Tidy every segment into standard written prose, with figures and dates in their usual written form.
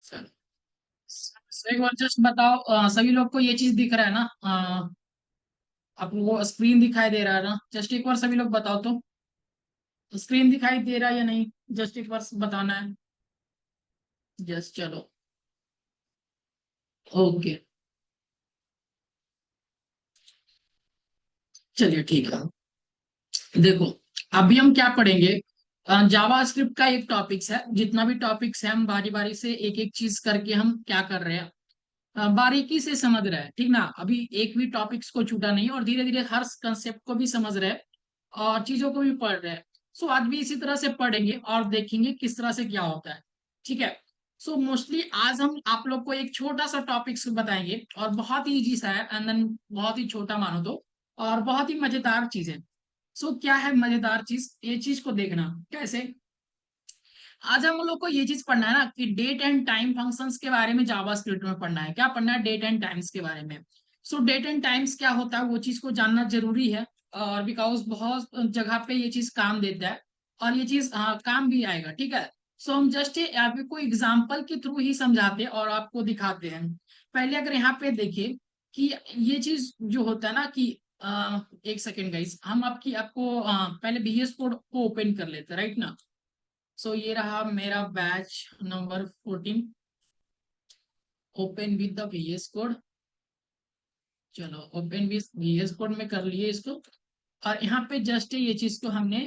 Sir, एक बार just बताओ, सभी लोग को ये चीज दिख रहा है ना? आपको वो स्क्रीन दिखाई दे रहा है ना? जस्ट एक बार सभी लोग बताओ तो, स्क्रीन दिखाई दे रहा है या नहीं? जस्ट एक बार बताना है। जस्ट चलो। ओके, चलिए ठीक है। देखो, अभी हम क्या पढ़ेंगे? जावा स्क्रिप्ट का एक टॉपिक्स है, जितना भी टॉपिक्स है हम बारी बारी से एक एक चीज करके हम क्या कर रहे हैं, बारीकी से समझ रहे हैं, ठीक ना? अभी एक भी टॉपिक्स को छूटा नहीं, और धीरे धीरे हर कंसेप्ट को भी समझ रहे हैं और चीजों को भी पढ़ रहे हैं। सो आज भी इसी तरह से पढ़ेंगे और देखेंगे किस तरह से क्या होता है। ठीक है। सो मोस्टली आज हम आप लोग को एक छोटा सा टॉपिक्स बताएंगे, और बहुत ही इजी सा है, एंड देन बहुत ही छोटा मानो तो, और बहुत ही मजेदार चीज है। सो क्या है मजेदार चीज? ये चीज को देखना कैसे। आज हम लोग को ये चीज पढ़ना है ना कि डेट एंड टाइम फंक्शंस के बारे में जावा स्क्रिप्ट में पढ़ना है। क्या पढ़ना है? डेट एंड टाइम्स के बारे में। सो डेट एंड टाइम्स क्या होता है वो चीज को जानना जरूरी है, और बिकॉज बहुत जगह पे ये चीज काम देता है, और ये चीज काम भी आएगा। ठीक है। सो हम जस्ट आपको एग्जाम्पल के थ्रू ही समझाते हैं और आपको दिखाते हैं। पहले अगर यहाँ पे देखिए कि ये चीज जो होता है ना कि एक सेकेंड गाइस, हम आपको पहले VS कोड को ओपन कर लेते हैं, राइट ना? सो ये रहा मेरा batch number 14, open with the VS code. चलो, ओपन विद VS कोड में कर लिए इसको, और यहाँ पे जस्ट ये चीज को हमने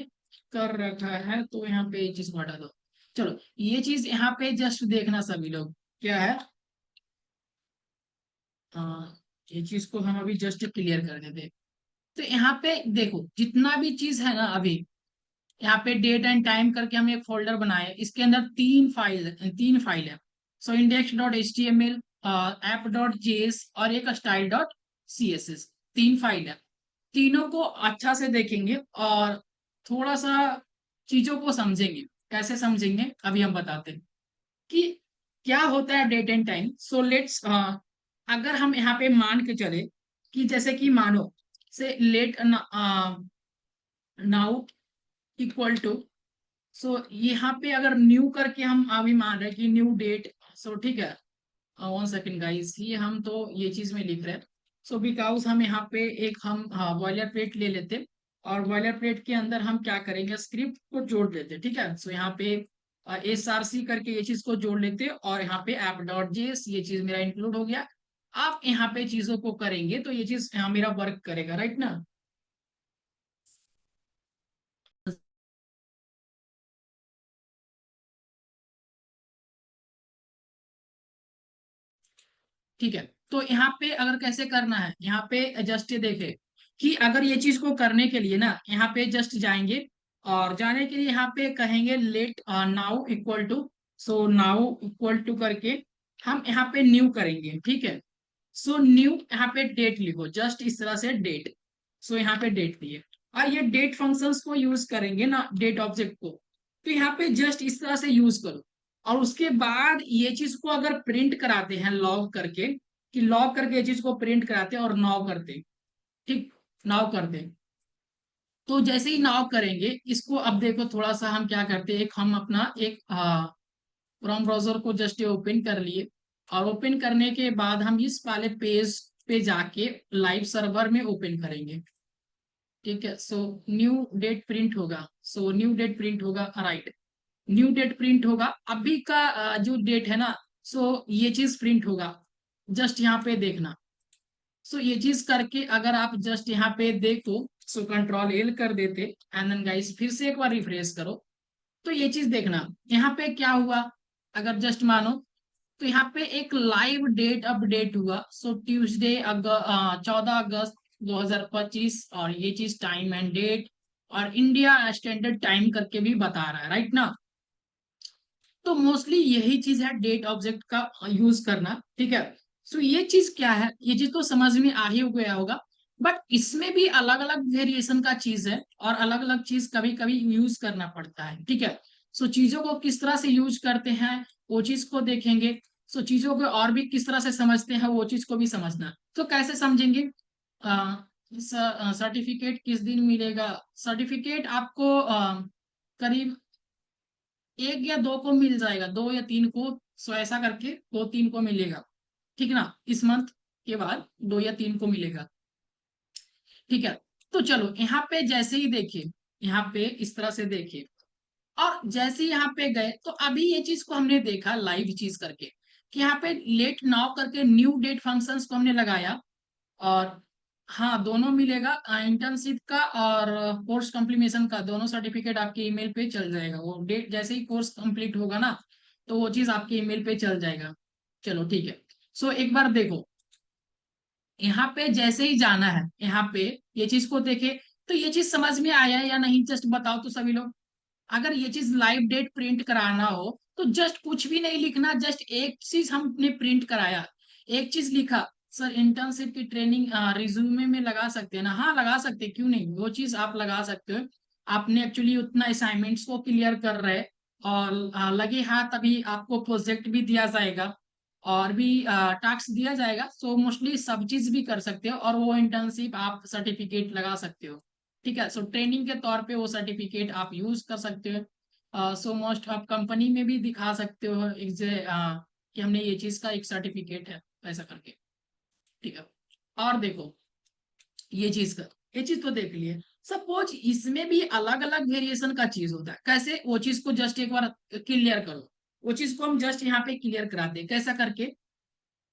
कर रखा है, तो यहाँ पे ये चीज को हटा दो। चलो, ये चीज यहाँ पे जस्ट देखना सभी लोग, क्या है? ये चीज को हम अभी जस्ट क्लियर कर देते। तो यहाँ पे देखो, जितना भी चीज है ना, अभी यहाँ पे डेट एंड टाइम करके हम एक फोल्डर बनाए, इसके अंदर तीन फाइल है। So index dot H T M L, app dot JS, और एक style dot C S S. तीन फाइल है। तीनों को अच्छा से देखेंगे और थोड़ा सा चीजों को समझेंगे। कैसे समझेंगे अभी हम बताते हैं कि क्या होता है date and time. So let's, अगर हम यहाँ पे मान के चले कि जैसे कि मानो से late now equal to, so यहाँ पे अगर न्यू करके हम अभी मान रहे हैं कि न्यू डेट। सो ठीक है, 1 सेकेंड गाइस, ये हम तो ये चीज में लिख रहे हैं। सो बिकॉज हम यहाँ पे एक हम बॉयलर प्लेट ले लेते, और बॉयलर प्लेट के अंदर हम क्या करेंगे, स्क्रिप्ट को जोड़ देते। ठीक है। सो यहाँ पे SRC करके ये चीज को जोड़ लेते, और यहाँ पे ऐप डॉट जेएस ये चीज मेरा इंक्लूड हो गया। आप यहाँ पे चीजों को करेंगे तो ये चीज यहाँ मेरा वर्क करेगा, राइट ना? ठीक है। तो यहाँ पे अगर कैसे करना है, यहाँ पे जस्ट ये देखे कि अगर ये चीज को करने के लिए ना, यहाँ पे जस्ट जाएंगे, और जाने के लिए यहाँ पे कहेंगे let now equal to. So now equal to करके हम यहाँ पे न्यू करेंगे। ठीक है। सो न्यू यहाँ पे डेट लिखो, जस्ट इस तरह से डेट। सो यहाँ पे डेट दिए, और ये डेट फंक्शंस को यूज करेंगे ना, डेट ऑब्जेक्ट को। तो यहाँ पे जस्ट इस तरह से यूज करो, और उसके बाद ये चीज को अगर प्रिंट कराते हैं लॉग करके, कि लॉग करके ये चीज को प्रिंट कराते हैं और नाउ करते हैं। ठीक, नाउ करते हैं। तो जैसे ही नाउ करेंगे इसको, अब देखो थोड़ा सा हम क्या करते हैं, एक हम अपना एक क्रोम ब्राउजर को जस्ट ओपन कर लिए, और ओपन करने के बाद हम इस वाले पेज पे जाके लाइव सर्वर में ओपन करेंगे। ठीक है। सो न्यू डेट प्रिंट होगा, सो न्यू डेट प्रिंट होगा, राइट। न्यू डेट प्रिंट होगा, अभी का जो डेट है ना, सो ये चीज प्रिंट होगा। जस्ट यहाँ पे देखना। सो ये चीज करके अगर आप जस्ट यहाँ पे देखो, सो कंट्रोल L कर देते, एंड देन गाइस फिर से एक बार रिफ्रेश करो, तो ये चीज देखना यहाँ पे क्या हुआ। अगर जस्ट मानो, तो यहाँ पे एक लाइव डेट अपडेट हुआ। सो ट्यूसडे 14 अगस्त 2025, और ये चीज टाइम एंड डेट और इंडिया स्टैंडर्ड टाइम करके भी बता रहा है, राइट ना? तो मोस्टली यही चीज है डेट ऑब्जेक्ट का यूज करना। ठीक है। सो ये चीज क्या है, ये चीज तो समझ में आ ही गया होगा, बट इसमें भी अलग अलग वेरिएशन का चीज है, और अलग अलग चीज कभी कभी यूज करना पड़ता है। ठीक है। सो चीजों को किस तरह से यूज करते हैं वो चीज को देखेंगे। सो चीजों को और भी किस तरह से समझते हैं वो चीज को भी समझना। तो कैसे समझेंगे? सर्टिफिकेट किस दिन मिलेगा? सर्टिफिकेट आपको करीब 1 या 2 को मिल जाएगा, 2 या 3 को। सो ऐसा करके 2 3 को मिलेगा, ठीक ना, इस मंथ के बाद 2 या 3 को मिलेगा। ठीक है, तो चलो यहाँ पे जैसे ही देखिए, यहाँ पे इस तरह से देखिए, और जैसे ही यहाँ पे गए तो अभी ये चीज को हमने देखा लाइव चीज करके कि यहाँ पे लेट नाउ करके न्यू डेट फंक्शंस को हमने लगाया, और हाँ दोनों मिलेगा, इंटर्नशिप का और कोर्स कंप्लीमेशन का, दोनों सर्टिफिकेट आपके ईमेल पे चल जाएगा। वो डेट जैसे ही कोर्स कंप्लीट होगा ना, तो वो चीज आपके ईमेल पे चल जाएगा। चलो ठीक है, सो एक बार देखो, यहाँ पे जैसे ही जाना है, यहाँ पे ये चीज को देखे, तो ये चीज समझ में आया है या नहीं, जस्ट बताओ तो सभी लोग। अगर ये चीज लाइव डेट प्रिंट कराना हो तो जस्ट कुछ भी नहीं लिखना, जस्ट एक चीज हमने प्रिंट कराया, एक चीज लिखा, सर इंटर्नशिप की ट्रेनिंग रिज्यूमे में लगा सकते हैं ना, हाँ लगा सकते हैं, क्यों नहीं, वो चीज आप लगा सकते हो। आपने एक्चुअली उतना असाइनमेंट्स को क्लियर कर रहे हैं, और लगे हाथ अभी आपको प्रोजेक्ट भी दिया जाएगा, और भी टास्क दिया जाएगा, सो मोस्टली सब चीज भी कर सकते हो, और वो इंटर्नशिप आप सर्टिफिकेट लगा सकते हो। ठीक है, सो ट्रेनिंग के तौर पे वो सर्टिफिकेट आप यूज कर सकते हो। सो मोस्ट आप कंपनी में भी दिखा सकते हो कि हमने ये चीज का एक सर्टिफिकेट है, ऐसा करके। ठीक है, और देखो ये चीज का, ये चीज तो देख लिए। सपोज इसमें भी अलग अलग वेरिएशन का चीज होता है, कैसे, वो चीज को जस्ट एक बार क्लियर करो, वो चीज को हम जस्ट यहाँ पे क्लियर करा दे, कैसा करके,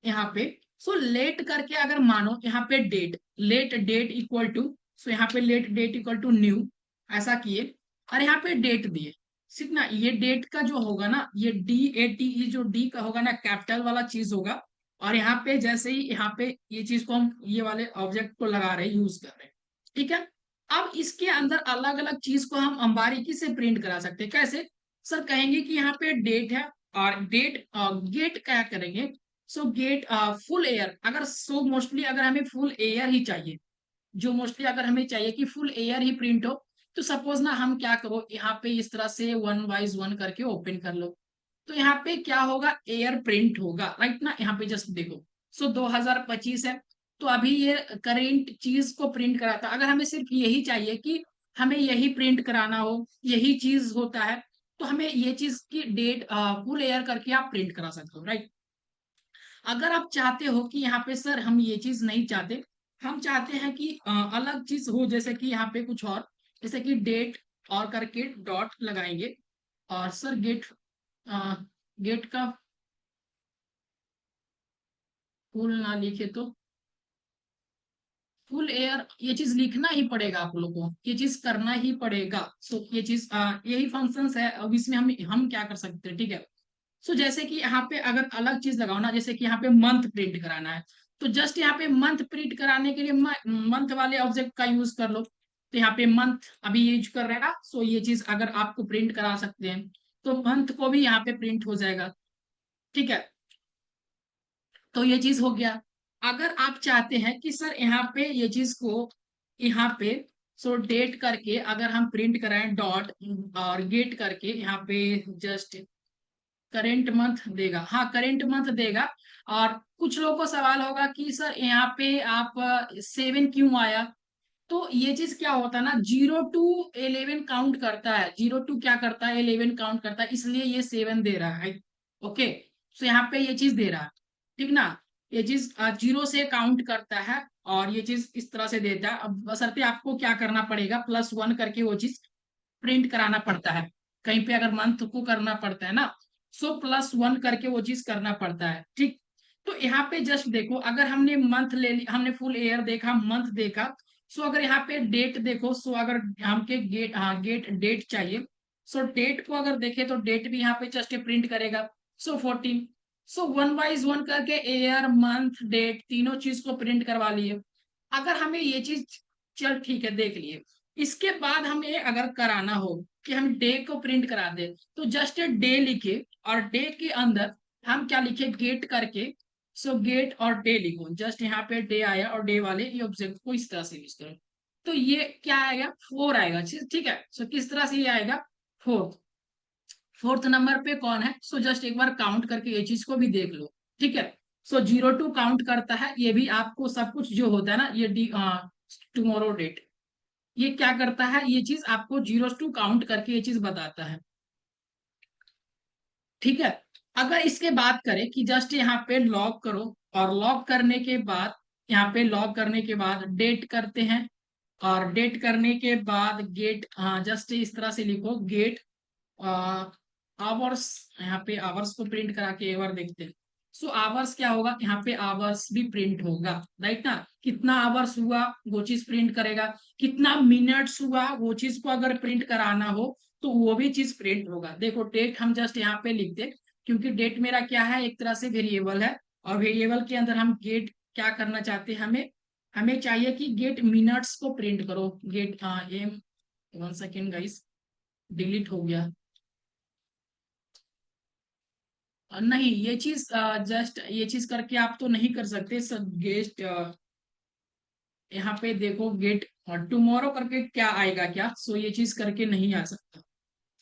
यहाँ पे सो लेट करके अगर मानो यहाँ पे date, let date equal to, so यहाँ पे let date equal to new, ऐसा किए, और यहाँ पे डेट दिए। सिर्फ ना ये डेट का जो होगा ना, ये DATE जो डी का होगा ना, कैपिटल वाला चीज होगा, और यहाँ पे जैसे ही यहाँ पे ये चीज को हम ये वाले ऑब्जेक्ट को लगा रहे हैं, यूज कर रहे हैं। ठीक है, अब इसके अंदर अलग अलग चीज को हम बारीकी से प्रिंट करा सकते हैं, कैसे, सर कहेंगे कि यहाँ पे डेट है, और डेट गेट क्या करेंगे, सो गेट फुल एयर, अगर सो मोस्टली अगर हमें फुल एयर ही चाहिए, जो मोस्टली अगर हमें चाहिए कि फुल एयर ही प्रिंट हो, तो सपोज ना हम क्या करो, यहाँ पे इस तरह से 1 बाय 1 करके ओपन कर लो, तो यहाँ पे क्या होगा, एयर प्रिंट होगा, राइट ना, यहाँ पे जस्ट देखो, सो 2025 है, तो अभी ये करेंट चीज को प्रिंट कराता, अगर हमें सिर्फ यही चाहिए कि हमें यही प्रिंट कराना हो, यही चीज होता है, तो हमें ये चीज की डेट फुल एयर करके आप प्रिंट करा सकते हो, राइट। अगर आप चाहते हो कि यहाँ पे सर हम ये चीज नहीं चाहते, हम चाहते हैं कि अलग चीज हो, जैसे कि यहाँ पे कुछ और, जैसे कि डेट और करके डॉट लगाएंगे, और सर गेट, गेट का फुल ना लिखे तो फुल एयर, ये चीज लिखना ही पड़ेगा आप लोगों को, ये चीज करना ही पड़ेगा। सो ये चीज यही फंक्शंस है, अब इसमें हम क्या कर सकते हैं, ठीक है। सो जैसे कि यहाँ पे अगर अलग चीज लगाओ ना, जैसे कि यहाँ पे मंथ प्रिंट कराना है, तो जस्ट यहाँ पे मंथ प्रिंट कराने के लिए मंथ वाले ऑब्जेक्ट का यूज कर लो, तो यहाँ पे मंथ अभी यूज कर रहे हैं ना, सो ये चीज अगर आपको प्रिंट करा सकते हैं, तो मंथ को भी यहाँ पे प्रिंट हो जाएगा। ठीक है, तो ये चीज हो गया। अगर आप चाहते हैं कि सर यहाँ पे ये चीज को यहाँ पे सो डेट करके अगर हम प्रिंट कराएं डॉट, और गेट करके यहाँ पे जस्ट करेंट मंथ देगा, हाँ करेंट मंथ देगा। और कुछ लोगों को सवाल होगा कि सर यहाँ पे आप 7 क्यों आया, तो ये चीज क्या होता है ना, 0 to 11 काउंट करता है, 0 to क्या करता है, 11 काउंट करता है, इसलिए ये 7 दे रहा है। ओके, तो यहाँ पे ये चीज दे रहा है, ठीक ना, ये चीज 0 से काउंट करता है, और ये चीज इस तरह से देता है। अब बशर्ते आपको क्या करना पड़ेगा, +1 करके वो चीज प्रिंट कराना पड़ता है, कहीं पे अगर मंथ को करना पड़ता है ना, सो +1 करके वो चीज करना पड़ता है, ठीक। तो यहाँ पे जस्ट देखो, अगर हमने मंथ ले ली, हमने फुल ईयर देखा, मंथ देखा, सो अगर यहाँ पे डेट देखो, सो अगर हमके गेट, हाँ गेट डेट चाहिए, सो डेट को अगर देखे तो डेट भी यहाँ पे जस्ट प्रिंट करेगा, सो 14। सो 1 बाय 1 करके ईयर मंथ डेट तीनों चीज को प्रिंट करवा लिए। अगर हमें ये चीज, चल ठीक है देख लिए, इसके बाद हमें अगर कराना हो कि हम डे को प्रिंट करा दे, तो जस्ट डे लिखे, और डे के अंदर हम क्या लिखे, गेट करके, सो गेट और डे लिखो, जस्ट यहाँ पे डे आया, और डे वाले ये ऑब्जेक्ट को इस तरह से यूज करो, तो ये क्या आएगा, 4 आएगा, ठीक है। सो किस तरह से ये आएगा, 4। फोर्थ नंबर पे कौन है, सो जस्ट एक बार काउंट करके ये चीज को भी देख लो, ठीक है। सो 0 to काउंट करता है, ये भी आपको सब कुछ जो होता है ना, ये टुमारो डेट, ये क्या करता है, ये चीज आपको 0 to काउंट करके ये चीज बताता है, ठीक है। अगर इसके बात करें कि जस्ट यहाँ पे लॉग करो, और लॉग करने के बाद यहाँ पे लॉग करने के बाद डेट करते हैं, और डेट करने के बाद गेट, जस्ट इस तरह से लिखो गेट आवर्स, यहाँ पे आवर्स को प्रिंट करा के एक बार देखते हैं। सो आवर्स क्या होगा, यहाँ पे आवर्स भी प्रिंट होगा, राइट ना। कितना आवर्स हुआ वो चीज प्रिंट करेगा, कितना मिनट्स हुआ वो चीज को अगर प्रिंट कराना हो तो वो भी चीज प्रिंट होगा। देखो डेट हम जस्ट यहाँ पे लिख दे, क्योंकि डेट मेरा क्या है, एक तरह से वेरिएबल है, और वेरिएबल के अंदर हम गेट क्या करना चाहते हैं, हमें हमें चाहिए कि गेट मिनट्स को प्रिंट करो। Get M, 1 second guys, delete हो गया। नहीं, ये चीज जस्ट ये चीज करके आप तो नहीं कर सकते सर। गेस्ट यहाँ पे देखो गेट टुमारो करके क्या आएगा क्या, सो ये चीज करके नहीं आ सकता।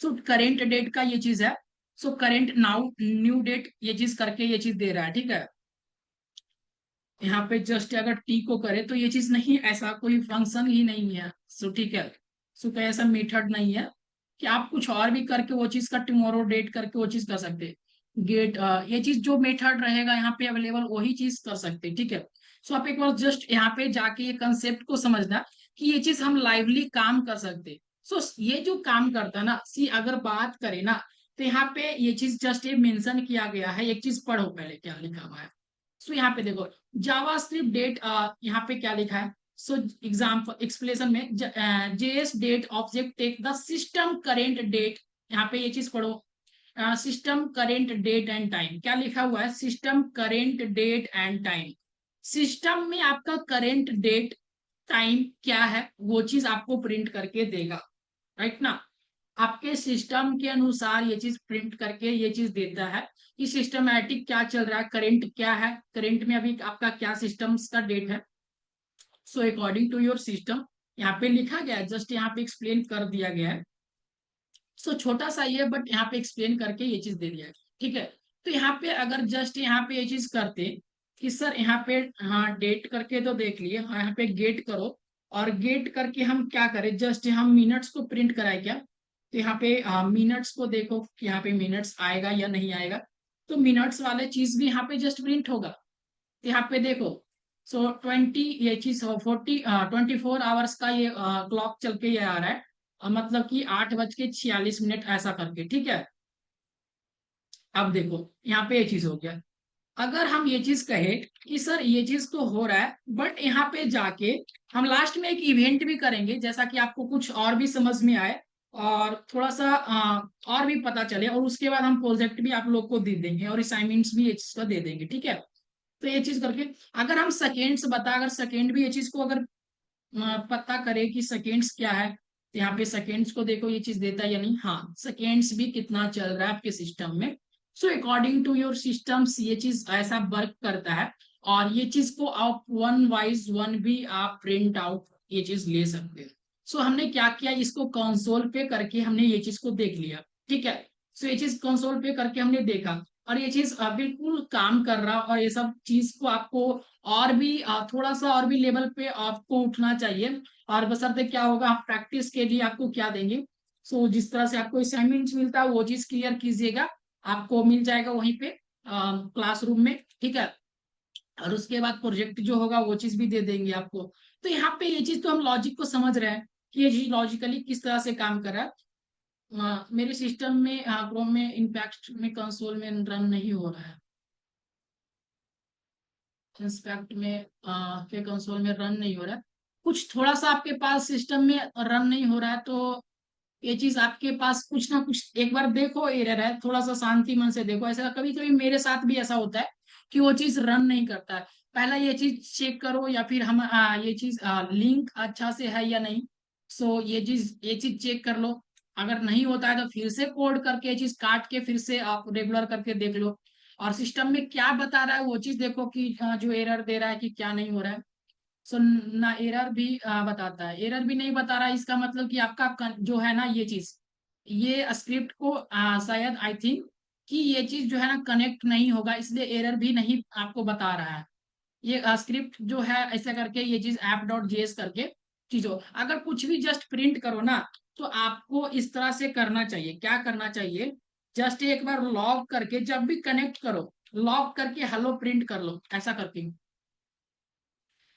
सो करेंट डेट का ये चीज है। सो करेंट नाउ न्यू डेट ये चीज करके ये चीज दे रहा है, ठीक है। यहाँ पे जस्ट अगर टी को करे तो ये चीज नहीं, ऐसा कोई फंक्शन ही नहीं है। सो ठीक है, सो कोई ऐसा मेथड नहीं है कि आप कुछ और भी करके वो चीज का टुमारो डेट करके वो चीज कर सकते। गेट ये चीज जो मेथड रहेगा यहाँ पे अवेलेबल वही चीज कर सकते, ठीक है। सो आप एक बार जस्ट यहाँ पे जाके ये कंसेप्ट को समझना कि ये चीज हम लाइवली काम कर सकते। सो ये जो काम करता है ना, सी अगर बात करें ना, तो यहाँ पे ये चीज जस्ट ये मेंशन किया गया है। एक चीज पढ़ो पहले क्या लिखा हुआ है। सो यहाँ पे देखो जावास्क्रिप्ट डेट, यहाँ पे क्या लिखा है। सो एग्जाम्पल एक्सप्लेनेशन में JS date object take the system current date, यहाँ पे ये चीज पढ़ो, system current date and time. क्या लिखा हुआ है, system current date and time. System में आपका करेंट डेट टाइम क्या है वो चीज आपको प्रिंट करके देगा, राइट ना। आपके सिस्टम के अनुसार ये चीज प्रिंट करके ये चीज देता है कि सिस्टमैटिक क्या चल रहा है, करंट क्या है, करंट में अभी आपका क्या सिस्टम्स का डेट है। So according to your system यहाँ पे लिखा गया है, जस्ट यहाँ पे एक्सप्लेन कर दिया गया है। सो छोटा सा ही है बट यहाँ पे एक्सप्लेन करके ये चीज दे दिया है, ठीक है। तो यहाँ पे अगर जस्ट यहाँ पे ये चीज करते कि सर यहाँ पे, हाँ डेट करके तो देख लिए, हाँ यहाँ पे गेट करो, और गेट करके हम क्या करें, जस्ट हम मिनट्स को प्रिंट कराए क्या। तो यहाँ पे मिनट्स को देखो कि यहाँ पे मिनट्स आएगा या नहीं आएगा। तो मिनट्स वाले चीज भी यहाँ पे जस्ट प्रिंट होगा। तो यहाँ पे देखो, सो 20 ये चीज 24 आवर्स का ये क्लॉक चल के ये आ रहा है, मतलब कि 8:46 ऐसा करके, ठीक है। अब देखो यहाँ पे ये चीज हो गया। अगर हम ये चीज कहे कि सर ये चीज तो हो रहा है बट यहाँ पे जाके हम लास्ट में एक इवेंट भी करेंगे, जैसा कि आपको कुछ और भी समझ में आए और थोड़ा सा और भी पता चले, और उसके बाद हम प्रोजेक्ट भी आप लोग को दे देंगे और असाइनमेंट्स भी ये चीज का दे देंगे, ठीक है। तो ये चीज करके अगर हम सेकेंड्स बता, अगर सेकेंड भी ये चीज को अगर पता करे कि सेकेंड्स क्या है, तो यहाँ पे सेकेंड्स को देखो ये चीज देता है या नहीं, हाँ सेकेंड्स भी कितना चल रहा है आपके सिस्टम में। So according to your systems ये चीज ऐसा वर्क करता है, और ये चीज को आप वन वाइज वन भी आप प्रिंट आउट ये चीज ले सकते हैं। सो हमने क्या किया, इसको कंसोल पे करके हमने ये चीज को देख लिया, ठीक है। सो ये चीज कंसोल पे करके हमने देखा, और ये चीज बिल्कुल काम कर रहा, और ये सब चीज को आपको और भी थोड़ा सा और भी लेवल पे आपको उठना चाहिए। और बशर्ते क्या होगा, आप प्रैक्टिस के लिए आपको क्या देंगे, सो जिस तरह से आपको असाइनमेंट मिलता है वो चीज क्लियर कीजिएगा, आपको मिल जाएगा वहीं पे क्लासरूम में, ठीक है। और उसके बाद प्रोजेक्ट जो होगा वो चीज भी दे देंगे आपको। तो यहाँ पे ये चीज तो हम लॉजिक को समझ रहे हैं कि ये चीज लॉजिकली किस तरह से काम कर रहा है। मेरे सिस्टम में क्रोम में इम्पैक्ट में कंसोल में रन नहीं हो रहा है, इंस्पेक्ट में के कंसोल में रन नहीं हो रहा है। कुछ थोड़ा सा आपके पास सिस्टम में रन नहीं हो रहा है, तो ये चीज आपके पास कुछ ना कुछ एक बार देखो एरर है, थोड़ा सा शांति मन से देखो। ऐसा कभी कभी मेरे साथ भी ऐसा होता है कि वो चीज रन नहीं करता है। पहला ये चीज चेक करो, या फिर हम ये चीज लिंक अच्छा से है या नहीं। सो ये चीज चेक कर लो। अगर नहीं होता है तो फिर से कोड करके ये चीज काट के फिर से आप रेगुलर करके देख लो, और सिस्टम में क्या बता रहा है वो चीज देखो कि जो एरर दे रहा है कि क्या नहीं हो रहा है। सो ना एरर भी बताता है, एरर भी नहीं बता रहा है, इसका मतलब कि आपका जो है ना ये चीज, ये स्क्रिप्ट को शायद आई थिंक कि ये चीज जो है ना कनेक्ट नहीं होगा, इसलिए एरर भी नहीं आपको बता रहा है। ये स्क्रिप्ट जो है ऐसा करके ये चीज app.js करके चीजों, अगर कुछ भी जस्ट प्रिंट करो ना, तो आपको इस तरह से करना चाहिए। क्या करना चाहिए जस्ट एक बार लॉग करके जब भी कनेक्ट करो, लॉग करके हेलो प्रिंट कर लो ऐसा करके।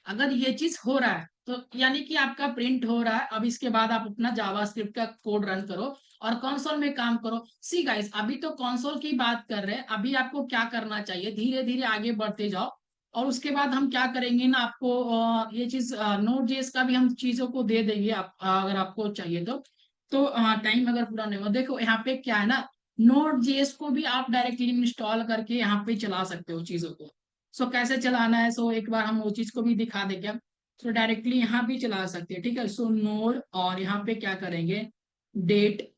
अगर ये चीज हो रहा है तो यानी कि आपका प्रिंट हो रहा है। अब इसके बाद आप अपना जावास्क्रिप्ट का कोड रन करो और कंसोल में काम करो। सी गाइस, अभी तो कंसोल की बात कर रहे हैं, अभी आपको क्या करना चाहिए, धीरे धीरे आगे बढ़ते जाओ। और उसके बाद हम क्या करेंगे ना, आपको ये चीज नोड जेएस का भी हम चीजों को दे देंगे, आप अगर आपको चाहिए तो टाइम अगर पूरा नहीं हो, देखो यहाँ पे क्या है ना, नोड जेएस को भी आप डायरेक्टली इंस्टॉल करके यहाँ पे चला सकते हो चीजों को। सो कैसे चलाना है, सो एक बार हम वो चीज को भी दिखा देंगे। सो डायरेक्टली यहाँ भी चला सकते हैं, ठीक है। सो नोड और यहाँ पे क्या करेंगे, डेट।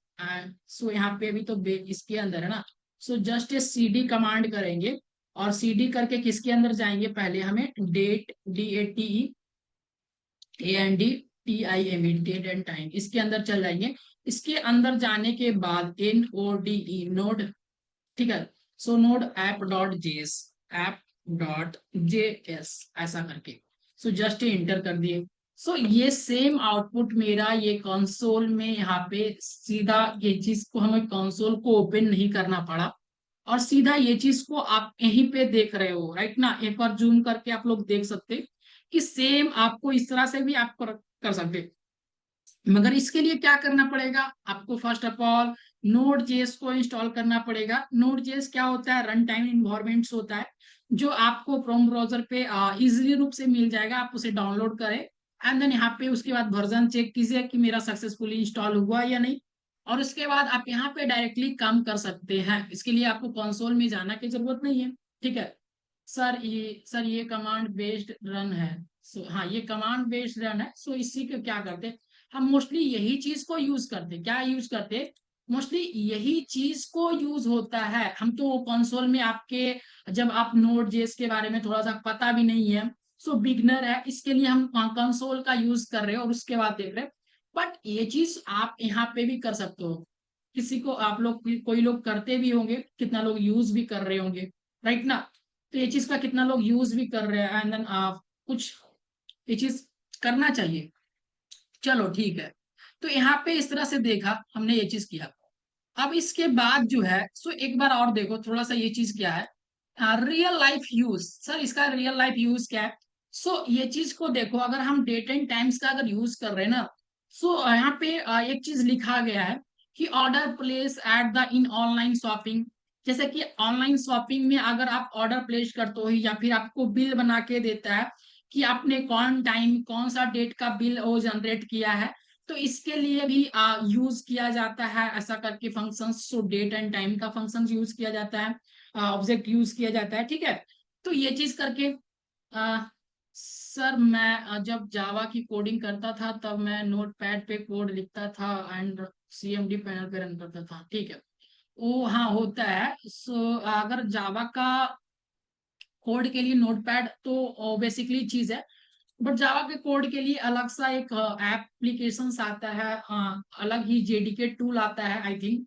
सो यहाँ पे भी तो इसके अंदर है ना। So just a CD command करेंगे और सीडी करके किसके अंदर जाएंगे, पहले हमें date, DATE date and time, इसके अंदर चल जाएंगे। इसके अंदर जाने के बाद NODE नोड, ठीक है। So node app dot JS, app dot JS ऐसा करके सो जस्ट इंटर कर दिए। सो ये सेम आउटपुट मेरा ये कंसोल में यहाँ पे सीधा ये चीज को हमें कंसोल को ओपन नहीं करना पड़ा और सीधा ये चीज को आप यहीं पे देख रहे हो राइट ना। एक बार जूम करके आप लोग देख सकते कि सेम आपको इस तरह से भी आप कर सकते। मगर इसके लिए क्या करना पड़ेगा आपको, first of all node JS को इंस्टॉल करना पड़ेगा। नोड जेएस क्या होता है, रन टाइम इन्वायरमेंट्स होता है जो आपको क्रोम ब्राउजर पे इजिली रूप से मिल जाएगा। आप उसे डाउनलोड करें एंड देन यहाँ पे उसके बाद वर्जन चेक कीजिए कि मेरा सक्सेसफुली इंस्टॉल हुआ या नहीं। और उसके बाद आप यहाँ पे डायरेक्टली काम कर सकते हैं। इसके लिए आपको कंसोल में जाना की जरूरत नहीं है, ठीक है। सर ये कमांड बेस्ड रन है। सो हाँ, ये कमांड बेस्ड रन है। सो इसी को क्या करते हैं, हम मोस्टली यही चीज को यूज करते, क्या यूज करते, मोस्टली यही चीज को यूज होता है। हम तो कंसोल में आपके, जब आप नोड जेएस के बारे में थोड़ा सा पता भी नहीं है, सो बिगनर है, इसके लिए हम कंसोल का यूज कर रहे हैं और उसके बाद देख रहे हैं। बट ये चीज आप यहाँ पे भी कर सकते हो। किसी को आप लोग, कोई लोग करते भी होंगे, कितना लोग यूज भी कर रहे होंगे, राइट ना। तो ये चीज का कितना लोग यूज भी कर रहे हैं एंड देन कुछ ये चीज करना चाहिए। चलो ठीक है। तो यहाँ पे इस तरह से देखा हमने, ये चीज किया। अब इसके बाद जो है सो एक बार और देखो थोड़ा सा ये चीज क्या है, रियल लाइफ यूज। सर इसका रियल लाइफ यूज क्या है, सो ये चीज को देखो, अगर हम डेट एंड टाइम्स का अगर यूज कर रहे हैं ना, सो यहाँ पे एक चीज लिखा गया है कि order place at the in online shopping. जैसे कि ऑनलाइन शॉपिंग में अगर आप ऑर्डर प्लेस करते हो या फिर आपको बिल बना के देता है कि आपने कौन टाइम कौन सा डेट का बिल वो जनरेट किया है, तो इसके लिए भी यूज किया जाता है ऐसा करके function. So date and time का फंक्शन यूज किया जाता है, ऑब्जेक्ट यूज किया जाता है, ठीक है। तो ये चीज करके सर मैं जब जावा की कोडिंग करता था तब मैं नोट पैड पे कोड लिखता था एंड CMD पैनल पे रन करता था, ठीक है। वो हाँ होता है। सो अगर जावा का कोड के लिए नोटपैड तो बेसिकली चीज है, बट जावा के कोड के लिए अलग सा एक एप्लीकेशन आता है, अलग ही जेडीके टूल आता है I think.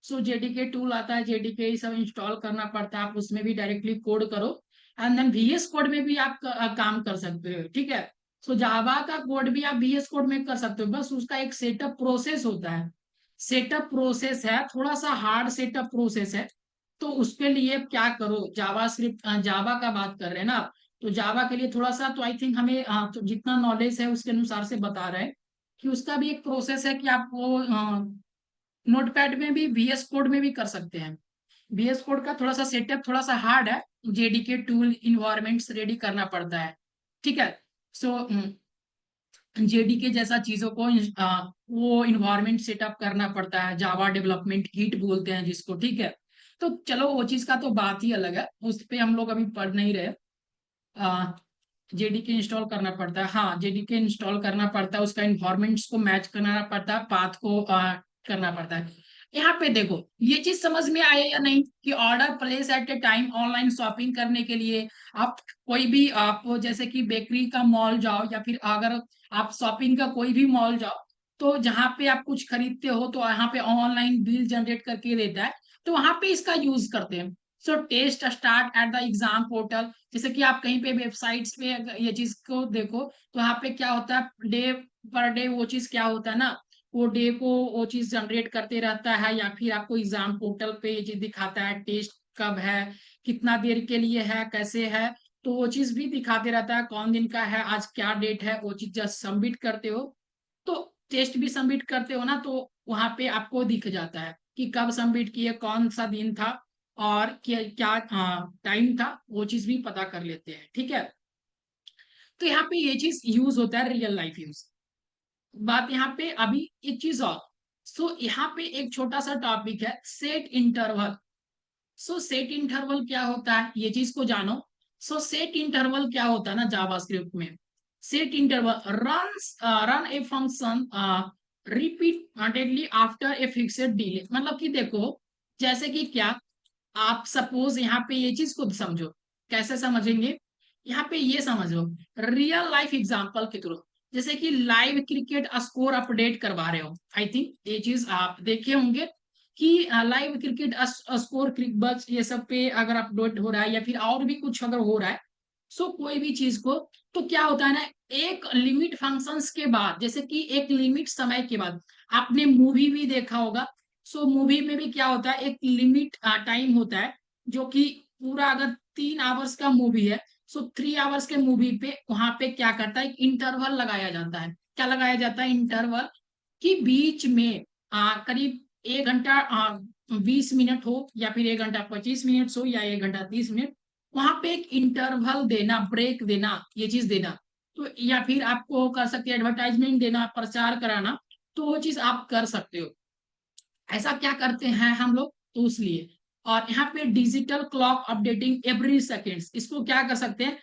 So JDK tool आता है, जेडीके सब इंस्टॉल करना पड़ता है, आप उसमें भी डायरेक्टली कोड करो एंड देन VS कोड में भी आप काम कर सकते हो, ठीक है। सो जावा का कोड भी आप VS कोड में कर सकते हो, बस उसका एक सेटअप प्रोसेस होता है। सेटअप प्रोसेस है, थोड़ा सा हार्ड सेटअप प्रोसेस है। तो उसके लिए क्या करो, जावा स्क्रिप्ट, जावा का बात कर रहे हैं ना, तो जावा के लिए थोड़ा सा तो आई थिंक हमें तो जितना नॉलेज है उसके अनुसार से बता रहे हैं कि उसका भी एक प्रोसेस है कि आप वो नोटपैड में भी VS कोड में भी कर सकते हैं। VS कोड का थोड़ा सा सेटअप थोड़ा सा हार्ड है, जेडीके टूल इन्वायरमेंट्स रेडी करना पड़ता है, ठीक है। सो जेडीके जैसा चीजों को वो इन्वायरमेंट सेटअप करना पड़ता है, जावा डेवलपमेंट किट बोलते हैं जिसको, ठीक है। तो चलो वो चीज का तो बात ही अलग है, उस पे हम लोग अभी पढ़ नहीं रहे। जेडीके इंस्टॉल करना पड़ता है, हाँ जेडीके इंस्टॉल करना पड़ता है, उसका इन्वायरमेंट्स को मैच करना पड़ता है, पाथ को करना पड़ता है। यहाँ पे देखो ये चीज समझ में आया या नहीं कि order place at A time online shopping करने के लिए आप कोई भी, आप जैसे कि बेकरी का मॉल जाओ या फिर अगर आप शॉपिंग का कोई भी मॉल जाओ, तो जहां पे आप कुछ खरीदते हो तो यहाँ पे ऑनलाइन बिल जनरेट करके देता है, तो वहां पे इसका यूज करते हैं। So test start at the exam portal, जैसे कि आप कहीं पे वेबसाइट्स पे अगर ये चीज को देखो तो यहाँ पे क्या होता है, डे पर डे वो चीज क्या होता है ना, वो डे को वो चीज जनरेट करते रहता है, या फिर आपको एग्जाम पोर्टल पे ये चीज दिखाता है टेस्ट कब है, कितना देर के लिए है, कैसे है। तो वो चीज भी दिखाते रहता है कौन दिन का है, आज क्या डेट है, वो चीज जस्ट सबमिट करते हो तो टेस्ट भी सबमिट करते हो ना, तो वहां पे आपको दिख जाता है कि कब सबमिट किए, कौन सा दिन था, और क्या क्या टाइम था, वो चीज भी पता कर लेते हैं। ठीक है, तो यहाँ पे ये चीज यूज होता है, रियल लाइफ यूज। बात यहाँ पे अभी एक चीज और। सो यहाँ पे एक छोटा सा टॉपिक है, सेट इंटरवल। सो सेट इंटरवल क्या होता है, ये चीज को जानो। सो सेट इंटरवल क्या होता है ना जावास्क्रिप्ट में, set interval run a function repeatedly after a fixed delay. मतलब कि देखो, जैसे कि क्या, आप सपोज यहाँ पे ये चीज को समझो, कैसे समझेंगे, यहाँ पे ये समझो, रियल लाइफ एग्जांपल के थ्रू। जैसे कि लाइव क्रिकेट स्कोर अपडेट करवा रहे हो, आई थिंक ये चीज आप देखे होंगे कि लाइव क्रिकेट स्कोर क्रिकबज ये सब पे अगर अपडेट हो रहा है, या फिर और भी कुछ अगर हो रहा है, सो कोई भी चीज को, तो क्या होता है ना, एक लिमिट फंक्शंस के बाद, जैसे कि एक लिमिट समय के बाद, आपने मूवी भी देखा होगा। सो मूवी में भी क्या होता है, एक लिमिट टाइम होता है, जो कि पूरा अगर 3 आवर्स का मूवी है, सो 3 आवर्स के मूवी पे वहां पे क्या करता है, एक इंटरवल लगाया जाता है। क्या लगाया जाता है, इंटरवल, कि बीच में करीब 1 घंटा 20 मिनट हो, या फिर 1 घंटा 25 मिनट हो, या 1 घंटा 30 मिनट, वहां पे एक इंटरवल देना, ब्रेक देना, ये चीज देना। तो या फिर आपको कर सकते हैं एडवर्टाइजमेंट देना, प्रचार कराना, तो वो चीज आप कर सकते हो। ऐसा क्या करते हैं हम लोग, तो इसलिए। और यहाँ पे digital clock updating every seconds, इसको क्या कर सकते हैं,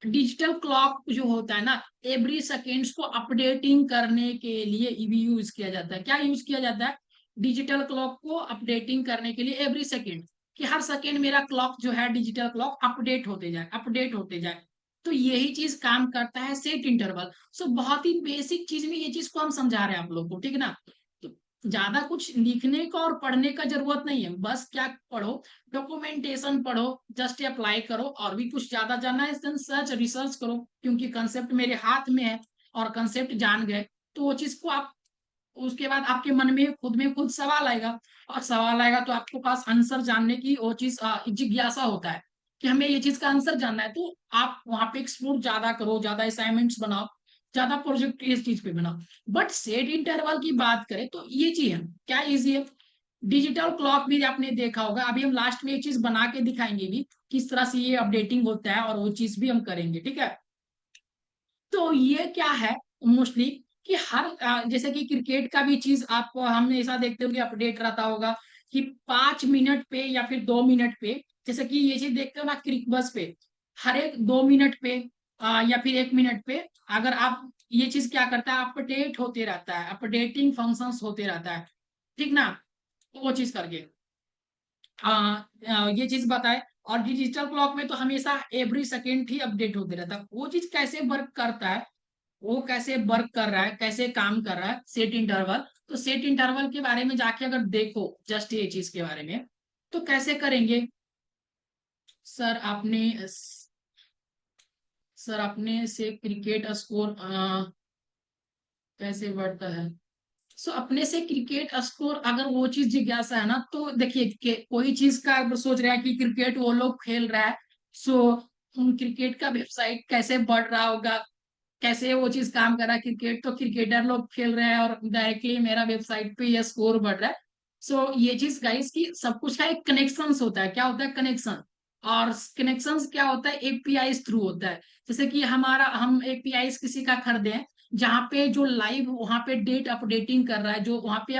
डिजिटल क्लॉक जो होता है ना, एवरी सेकेंड्स को अपडेटिंग करने के लिए भी यूज किया जाता है। क्या यूज किया जाता है, डिजिटल क्लॉक को अपडेटिंग करने के लिए एवरी सेकेंड, कि हर सेकेंड मेरा क्लॉक जो है डिजिटल क्लॉक अपडेट होते जाए, अपडेट होते जाए। तो यही चीज काम करता है सेट इंटरवल। सो बहुत ही बेसिक चीज में ये चीज को हम समझा रहे हैं आप लोग को, ठीक ना। तो ज्यादा कुछ लिखने का और पढ़ने का जरूरत नहीं है, बस क्या पढ़ो, डॉक्यूमेंटेशन पढ़ो, जस्ट अप्लाई करो, और भी कुछ ज्यादा जानना है सर्च रिसर्च करो, क्योंकि कंसेप्ट मेरे हाथ में है, और कंसेप्ट जान गए तो वो चीज को आप, उसके बाद आपके मन में खुद सवाल आएगा, और सवाल आएगा तो आपके पास आंसर जानने की वो चीज जिज्ञासा होता है कि हमें ये चीज का आंसर जानना है, तो आप वहां पे एक्सप्लोर ज्यादा करो, ज्यादा असाइनमेंट्स बनाओ, ज्यादा प्रोजेक्ट इस चीज पे बनाओ। बट सेट इंटरवल की बात करें तो ये चीज है, क्या इजी है। डिजिटल क्लॉक भी आपने देखा होगा, अभी हम लास्ट में एक चीज बना के दिखाएंगे भी, किस तरह से ये अपडेटिंग होता है, और वो चीज भी हम करेंगे, ठीक है। तो ये क्या है, मोस्टली कि हर जैसे कि क्रिकेट का भी चीज आप हमने ऐसा देखते होंगे, अपडेट रहता होगा कि 5 मिनट पे या फिर 2 मिनट पे, जैसे कि ये चीज देखते हो ना क्रिक बस पे, हर एक 2 मिनट पे या फिर 1 मिनट पे, अगर आप, ये चीज क्या करता है, अपडेट होते रहता है, अपडेटिंग फंक्शंस होते रहता है, ठीक ना। तो वो चीज करके ये चीज बताए। और डिजिटल क्लॉक में तो हमेशा एवरी सेकेंड ही अपडेट होते रहता है। वो चीज कैसे वर्क करता है, वो कैसे वर्क कर रहा है, कैसे काम कर रहा है सेट इंटरवल, तो सेट इंटरवल के बारे में जाके अगर देखो, जस्ट ये चीज के बारे में, तो कैसे करेंगे। सर आपने सर अपने से क्रिकेट स्कोर कैसे बढ़ता है। सो अपने से क्रिकेट स्कोर, अगर वो चीज जिज्ञासा है ना, तो देखिए कोई चीज का अगर सोच रहा है कि क्रिकेट वो लोग खेल रहा है, सो क्रिकेट का वेबसाइट कैसे बढ़ रहा होगा, कैसे वो चीज काम कर रहा है, क्रिकेट तो क्रिकेटर लोग खेल रहे हैं और डायरेक्टली मेरा वेबसाइट पे ये स्कोर बढ़ रहा है। सो ये चीज गाइस की सब कुछ का एक कनेक्शन होता है, क्या होता है कनेक्शन। और कनेक्शन क्या होता है, एपीआई थ्रू होता है। जैसे कि हम एपीआई किसी का खरीदे हैं, जहाँ पे जो लाइव वहां पे डेट अपडेटिंग कर रहा है, जो वहां पे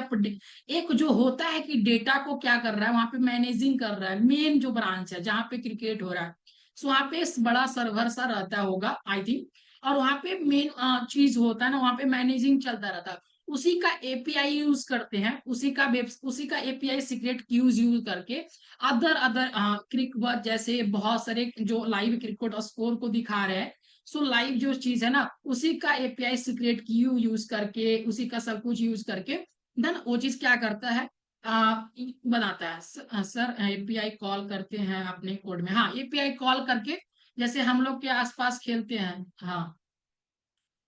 एक जो होता है कि डेटा को क्या कर रहा है, वहां पे मैनेजिंग कर रहा है, मेन जो ब्रांच है जहाँ पे क्रिकेट हो रहा है। सो वहां पे बड़ा सर्वर सा रहता होगा आई थिंक, और वहां पे मेन चीज होता है ना, वहां पे मैनेजिंग चलता रहता है। उसी का एपीआई यूज करते हैं, उसी का एपीआई सीक्रेट कीज यूज करके अदर अदर क्रिक जैसे बहुत सारे जो लाइव क्रिकेट स्कोर को दिखा रहे हैं। सो लाइव जो चीज है ना, उसी का एपीआई सीक्रेट की यूज करके, उसी का सब कुछ यूज करके, देन वो चीज क्या करता है, बनाता है। सर एपीआई कॉल करते हैं अपने कोड में, हाँ एपीआई कॉल करके, जैसे हम लोग के आसपास खेलते हैं, हाँ,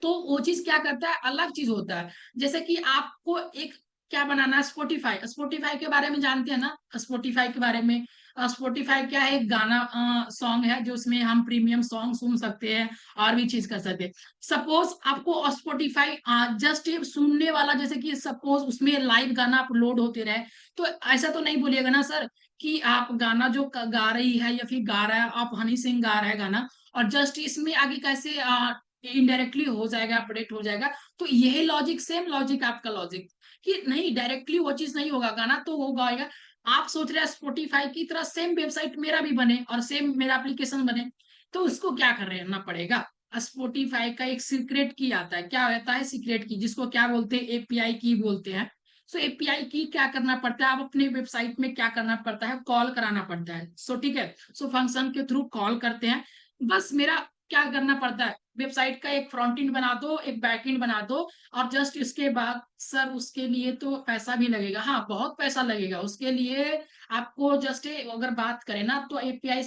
तो वो चीज क्या करता है, अलग चीज होता है। जैसे कि आपको एक क्या बनाना है, स्पॉटिफाई, स्पॉटिफाई के बारे में जानते हैं ना, स्पॉटिफाई के बारे में। स्पॉटिफाई क्या है, एक गाना सॉन्ग है जो उसमें हम प्रीमियम सॉन्ग सुन सकते हैं और भी चीज कर सकते हैं। सपोज आपको स्पॉटिफाई जस्ट सुनने वाला, जैसे कि सपोज उसमें लाइव गाना अपलोड होते रहे, तो ऐसा तो नहीं बोलिएगा ना सर कि आप गाना जो गा रही है या फिर गा रहा है, आप हनी सिंह गा रहा है गाना, और जस्ट इसमें आगे कैसे इनडायरेक्टली हो जाएगा, अपडेट हो जाएगा। तो यही लॉजिक, सेम लॉजिक आपका लॉजिक, कि नहीं डायरेक्टली वो चीज नहीं होगा, गाना तो होगा आएगा। आप सोच रहे हैं स्पॉटिफाई की तरह सेम वेबसाइट मेरा भी बने और सेम मेरा एप्लीकेशन बने, तो उसको क्या करना पड़ेगा, स्पॉटिफाई का एक सीक्रेट की आता है। क्या रहता है सीक्रेट की, जिसको क्या बोलते हैं, एपीआई की बोलते हैं। सो एपीआई की क्या करना पड़ता है, आप अपने वेबसाइट में क्या करना पड़ता है, कॉल कराना पड़ता है। सो ठीक है, सो फंक्शन के थ्रू कॉल करते हैं। बस मेरा क्या करना पड़ता है, वेबसाइट का एक फ्रंट एंड बना दो, एक बैक एंड बना दो, और जस्ट इसके बाद सर उसके लिए तो पैसा भी लगेगा, हाँ बहुत पैसा लगेगा उसके लिए। आपको जस्ट अगर बात करें ना, तो एपीआई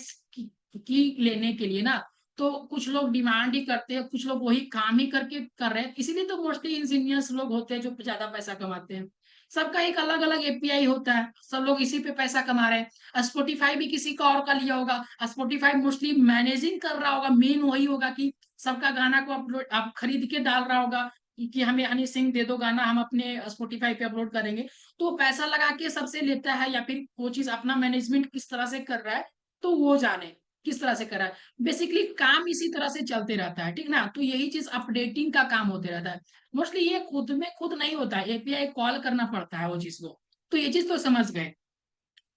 की लेने के लिए ना, तो कुछ लोग डिमांड ही करते हैं, कुछ लोग वही काम ही करके कर रहे हैं, इसीलिए तो मोस्टली इंजीनियर्स लोग होते हैं जो ज्यादा पैसा कमाते हैं। सबका एक अलग अलग एपीआई होता है, सब लोग इसी पे पैसा कमा रहे हैं। स्पॉटिफाई भी किसी का और का लिया होगा, स्पॉटिफाई मोस्टली मैनेजिंग कर रहा होगा, मेन वही होगा कि सबका गाना को अपलोड आप खरीद के डाल रहा होगा कि हमें हनी सिंह दे दो गाना, हम अपने स्पॉटिफाई पे अपलोड करेंगे। तो पैसा लगा के सबसे लेता है, या फिर वो चीज अपना मैनेजमेंट किस तरह से कर रहा है, तो वो जाने किस तरह से कर रहा है। बेसिकली काम इसी तरह से चलते रहता है, ठीक ना। तो यही चीज अपडेटिंग का काम होते रहता है। मोस्टली ये खुद में खुद नहीं होता है, एपीआई कॉल करना पड़ता है वो चीज को। तो ये चीज तो समझ गए,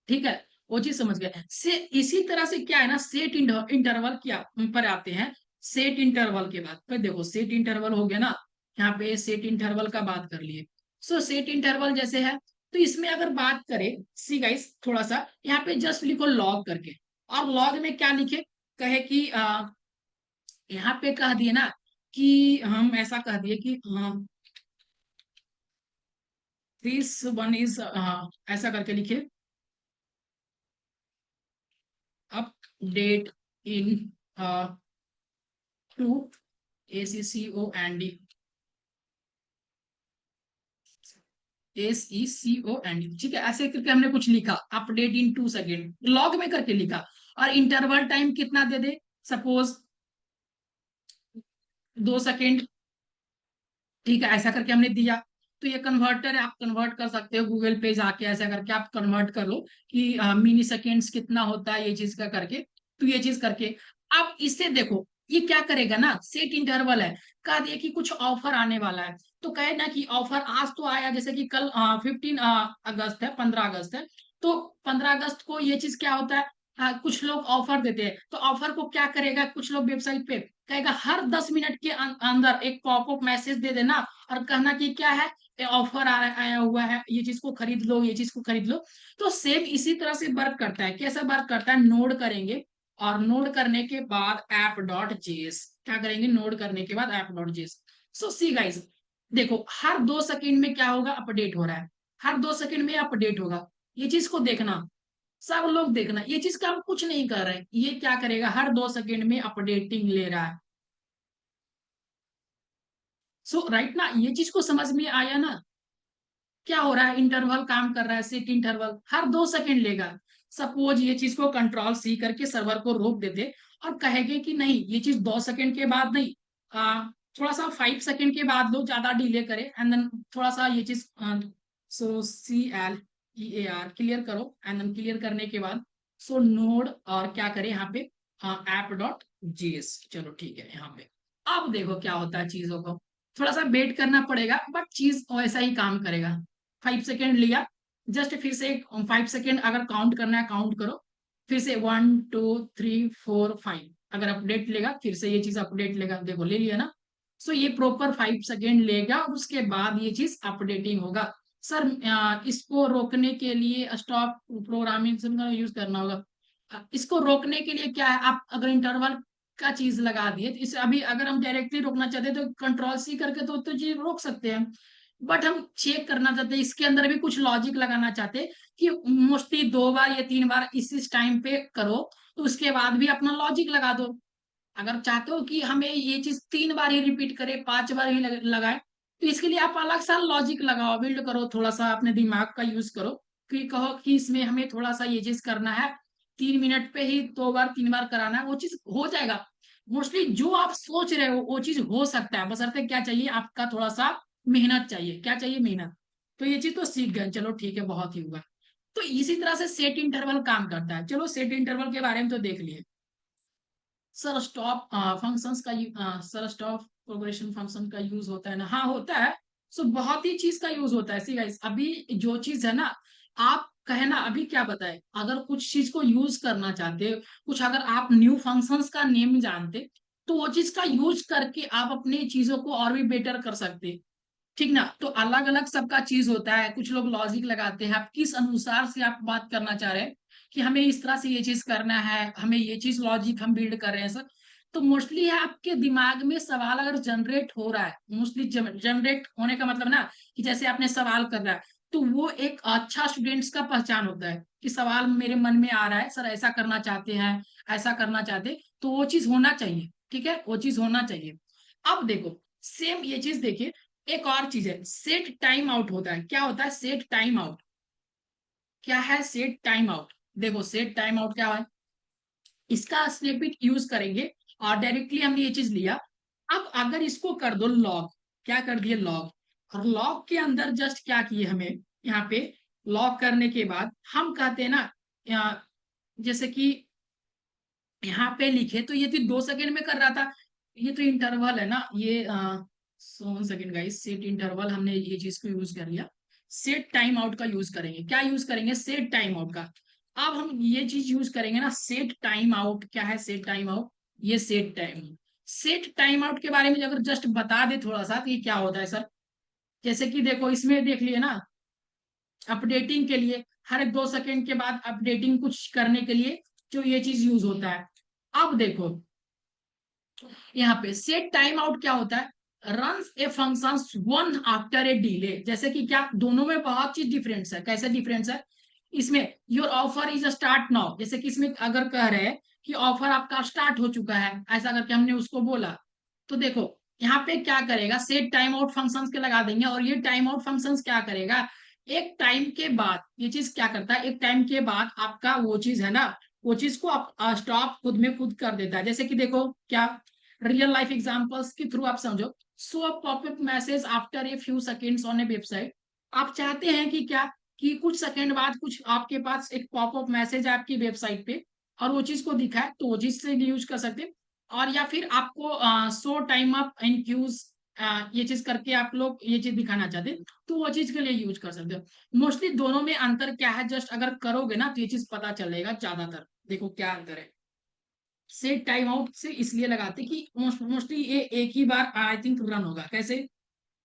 ठीक है, वो चीज समझ गए। से इसी तरह से क्या है ना, सेट इंटरवल क्या पर आते हैं। सेट इंटरवल के बाद फिर देखो, सेट इंटरवल हो गया ना, यहाँ पे सेट इंटरवल का बात कर लिए। सो सेट इंटरवल जैसे है, तो इसमें अगर बात करें, सी गाइस थोड़ा सा यहाँ पे जस्ट लिखो लॉग करके, और लॉग में क्या लिखे, कहे कि यहाँ पे कह दिए ना कि हम ऐसा कह दिए कि दिस वन इज, ऐसा करके लिखे, update in to ACCOND, ACCOND, ठीक है, ऐसे करके हमने कुछ लिखा, अपडेट इन 2 सेकेंड लॉग में करके लिखा। और इंटरवल टाइम कितना दे दे, सपोज 2 सेकेंड, ठीक है, ऐसा करके हमने दिया। तो ये कन्वर्टर है, आप कन्वर्ट कर सकते हो गूगल पे जाके, ऐसा करके आप कन्वर्ट कर लो कि मिनी सेकेंड्स कितना होता है ये चीज का करके। तो ये चीज करके अब इससे देखो ये क्या करेगा ना, सेट इंटरवल है, कह दिया कि कुछ ऑफर आने वाला है। तो कहे ना कि ऑफर आज तो आया, जैसे कि कल 15 अगस्त है, 15 अगस्त है, तो 15 अगस्त को ये चीज क्या होता है, कुछ लोग ऑफर देते हैं। तो ऑफर को क्या करेगा, कुछ लोग वेबसाइट पे कहेगा हर 10 मिनट के अंदर एक पॉपअप मैसेज दे देना, और कहना कि क्या है, ऑफर आया हुआ है, ये चीज को खरीद लो, ये चीज को खरीद लो। तो सेम इसी तरह से वर्क करता है। कैसा वर्क करता है, नोड करेंगे, और नोड करने के बाद ऐप डॉट जेएस, क्या करेंगे, नोड करने के बाद ऐप डॉट जेएस। सो सी गाइस, देखो हर 2 सेकंड में क्या होगा, अपडेट हो रहा है, हर 2 सेकंड में अपडेट होगा। ये चीज को देखना, सब लोग देखना, ये चीज का हम कुछ नहीं कर रहे हैं, ये क्या करेगा, हर 2 सेकंड में अपडेटिंग ले रहा है। सो राइट ना, ये चीज को समझ में आया ना, क्या हो रहा है, इंटरवल काम कर रहा है, सेट इंटरवल हर 2 सेकंड लेगा। सपोज ये चीज को कंट्रोल सी करके सर्वर को रोक देते, और कहेंगे कि नहीं ये चीज 2 सेकंड के बाद नहीं, थोड़ा सा 5 सेकंड के बाद लो, ज्यादा डिले करे, एंड देन थोड़ा सा ये चीज, सो CLEAR क्लियर करो, एंड देन क्लियर करने के बाद सो नोड, और क्या करे यहाँ पे, ऐप डॉट जीएस, चलो ठीक है यहाँ पे। अब देखो क्या होता है चीजों को, थोड़ा सा वेट करना पड़ेगा, बट चीज वैसा ही काम करेगा। 5 सेकेंड लिया, जस्ट फिर से 5 सेकेंड अगर काउंट करना है काउंट करो, फिर से 1 2 3 4 5, अगर अपडेट लेगा फिर से ये चीज अपडेट लेगा, देखो ले लिया ना। सो ये प्रॉपर 5 सेकेंड लेगा, और उसके बाद ये चीज अपडेटिंग होगा। सर इसको रोकने के लिए स्टॉप प्रोग्रामिंग का यूज करना होगा। इसको रोकने के लिए क्या है, आप अगर इंटरवल का चीज लगा दिए, तो इसे अभी अगर हम डायरेक्टली रोकना चाहते हैं तो कंट्रोल सी करके तो चीज रोक सकते हैं। बट हम चेक करना चाहते हैं, इसके अंदर भी कुछ लॉजिक लगाना चाहते हैं कि मोस्टली 2 बार या 3 बार इस टाइम पे करो, तो उसके बाद भी अपना लॉजिक लगा दो। अगर चाहते हो कि हमें ये चीज 3 बार ही रिपीट करे, 5 बार ही लगाए, तो इसके लिए आप अलग सा लॉजिक लगाओ, बिल्ड करो, थोड़ा सा अपने दिमाग का यूज करो कि कहो कि इसमें हमें थोड़ा सा ये चीज करना है, 3 मिनट पे ही 2 बार 3 बार कराना है, वो चीज हो जाएगा। मोस्टली जो आप सोच रहे हो वो चीज हो सकता है, बशर्ते क्या चाहिए आपका, थोड़ा सा मेहनत चाहिए। क्या चाहिए? मेहनत। तो ये चीज तो सीख गए, चलो ठीक है, बहुत ही हुआ। तो इसी तरह से सेट इंटरवल काम करता है। चलो सेट इंटरवल के बारे में तो देख लिए। सर स्टॉप फंक्शंस का सर स्टॉप प्रोग्रेशन फंक्शन का यूज होता है ना? हाँ होता है। सो बहुत ही चीज का यूज होता है। सी गाइस, अभी जो चीज है ना, आप कहे ना, अभी क्या बताए, अगर कुछ चीज को यूज करना चाहते, कुछ अगर आप न्यू फंक्शंस का नेम जानते, तो वो चीज का यूज करके आप अपनी चीजों को और भी बेटर कर सकते। ठीक ना? तो अलग अलग सबका चीज होता है, कुछ लोग लॉजिक लगाते हैं, आप किस अनुसार से आप बात करना चाह रहे हैं कि हमें इस तरह से ये चीज करना है, हमें ये चीज लॉजिक हम बिल्ड कर रहे हैं सर। तो मोस्टली है आपके दिमाग में सवाल अगर जनरेट हो रहा है, मोस्टली जनरेट होने का मतलब ना कि जैसे आपने सवाल कर रहा है, तो वो एक अच्छा स्टूडेंट्स का पहचान होता है कि सवाल मेरे मन में आ रहा है, सर ऐसा करना चाहते हैं, ऐसा करना चाहते, तो वो चीज होना चाहिए। ठीक है, वो चीज होना चाहिए। अब देखो, सेम ये चीज देखिए, एक और चीज है, सेट टाइम आउट होता है। क्या होता है सेट टाइम आउट? क्या है सेट टाइम आउट? देखो सेट टाइम आउट क्या है, इसका स्निपेट यूज करेंगे और डायरेक्टली हमने ये चीज लिया। अब अगर इसको कर दो लॉग, क्या कर दिए लॉग, और लॉग के अंदर जस्ट क्या किए हमें, यहाँ पे लॉग करने के बाद हम कहते हैं ना, जैसे कि यहाँ पे लिखे तो ये तो 2 सेकेंड में कर रहा था, ये तो इंटरवल है ना, ये 1 सेकेंड गाइस, सेट इंटरवल हमने ये चीज को यूज कर लिया। सेट टाइम आउट का यूज करेंगे, क्या यूज करेंगे? सेट टाइम आउट का। अब हम ये चीज यूज करेंगे ना, सेट टाइम आउट। क्या है सेट टाइम आउट? ये सेट टाइम आउट के बारे में अगर जस्ट बता दे थोड़ा सा, तो ये क्या होता है सर? जैसे कि देखो इसमें देख लिए ना, अपडेटिंग के लिए, हर 2 सेकेंड के बाद अपडेटिंग कुछ करने के लिए जो ये चीज यूज होता है। अब देखो यहाँ पे सेट टाइम आउट क्या होता है, run a function one after a delay. जैसे कि क्या, दोनों में बहुत चीज डिफरेंस है। कैसे डिफरेंस है? इसमें your offer is start now, जैसे कि इसमें अगर कह रहे हैं कि ऑफर आपका स्टार्ट हो चुका है, ऐसा करके हमने उसको बोला, तो देखो यहाँ पे क्या करेगा, सेट टाइम आउट फंक्शंस के लगा देंगे, और ये टाइम आउट फंक्शंस क्या करेगा, एक टाइम के बाद ये चीज क्या करता है, एक टाइम के बाद आपका वो चीज है ना, वो चीज को आप स्टॉप खुद में खुद कर देता है। जैसे कि देखो क्या, रियल लाइफ एग्जांपल्स के थ्रू आप समझो। So a popup message after a few seconds on a website. आप चाहते हैं कि क्या, कि कुछ सेकंड बाद कुछ आपके पास एक पॉपअप मैसेज है आपकी वेबसाइट पे, और वो चीज को दिखाए, तो वो चीज से यूज कर सकते हैं। और या फिर आपको show time up in queues, ये चीज करके आप लोग ये चीज दिखाना चाहते हैं, तो वो चीज के लिए यूज कर सकते हो। मोस्टली दोनों में अंतर क्या है, जस्ट अगर करोगे ना तो ये चीज पता चलेगा ज्यादातर। देखो क्या अंतर है, सेट टाइम आउट से इसलिए लगाते कि मोस्टली ये एक ही बार आई थिंक रन होगा। कैसे?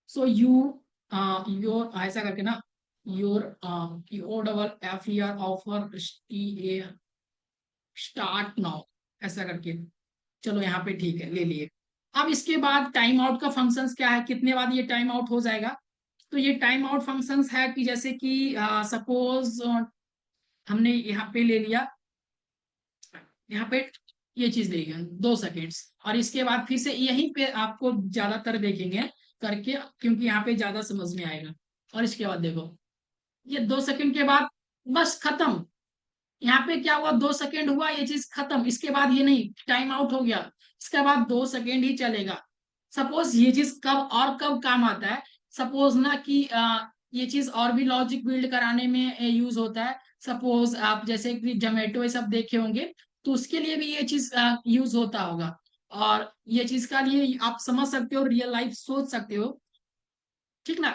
सो यू योर ऐसा करके ना, your O double F E R offer T A start now, ऐसा करके। चलो यहाँ पे ठीक है, ले लिए। अब इसके बाद टाइम आउट का फंक्शंस क्या है, कितने बाद ये टाइम आउट हो जाएगा? तो ये टाइम आउट फंक्शंस है कि जैसे कि सपोज हमने यहाँ पे ले लिया, यहाँ पे ये चीज देगी 2 सेकेंड्स, और इसके बाद फिर से यहीं पे आपको ज्यादातर देखेंगे करके, क्योंकि यहाँ पे ज्यादा समझ में आएगा। और इसके बाद देखो, ये 2 सेकेंड के बाद बस खत्म। यहाँ पे क्या हुआ, 2 सेकेंड हुआ, ये चीज खत्म। इसके बाद ये नहीं, टाइम आउट हो गया, इसके बाद 2 सेकेंड ही चलेगा। सपोज ये चीज कब और कब काम आता है, सपोज ना कि ये चीज और भी लॉजिक बिल्ड कराने में यूज होता है। सपोज आप जैसे कि जोमेटो ये सब देखे होंगे, तो उसके लिए भी ये चीज यूज होता होगा। और ये चीज का लिए आप समझ सकते हो, रियल लाइफ सोच सकते हो। ठीक ना?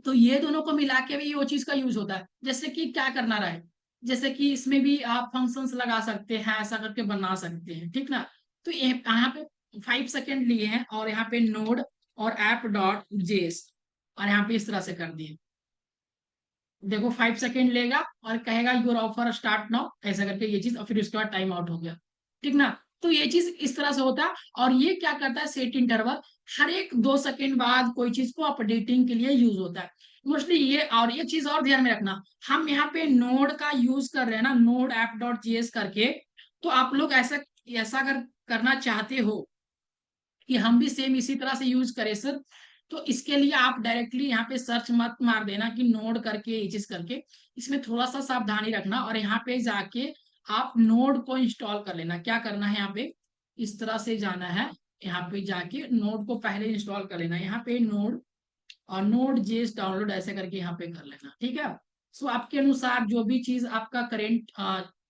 तो ये दोनों को मिला के भी वो चीज का यूज होता है। जैसे कि क्या करना रहे, जैसे कि इसमें भी आप फंक्शंस लगा सकते हैं, ऐसा करके बना सकते हैं। ठीक ना? तो ये यहाँ पे 5 सेकेंड लिए हैं, और यहाँ पे नोड और ऐप डॉट जेस, और यहाँ पे इस तरह से कर दिए। देखो 5 सेकेंड लेगा और कहेगा योर ऑफर स्टार्ट नाउ, ऐसा करके ये चीज, और फिर उसके बाद टाइम आउट हो गया। ठीक ना? तो ये चीज इस तरह से होता है। और ये क्या करता है, सेट इंटरवल हर एक 2 सेकेंड बाद कोई चीज को अपडेटिंग के लिए यूज होता है मोस्टली ये। और ये चीज और ध्यान में रखना, हम यहाँ पे नोड का यूज कर रहे हैं ना, नोड ऐप डॉट जीएस करके, तो आप लोग ऐसा ऐसा अगर करना चाहते हो कि हम भी सेम इसी तरह से यूज करें सर, तो इसके लिए आप डायरेक्टली यहाँ पे सर्च मत मार देना कि नोड करके ये चीज करके, इसमें थोड़ा सा सावधानी रखना, और यहाँ पे जाके आप नोड को इंस्टॉल कर लेना। क्या करना है यहाँ पे, इस तरह से जाना है, यहाँ पे जाके नोड को पहले इंस्टॉल कर लेना, यहाँ पे नोड और नोड जेएस डाउनलोड ऐसे करके यहाँ पे कर लेना, ठीक है। सो आपके अनुसार जो भी चीज आपका करेंट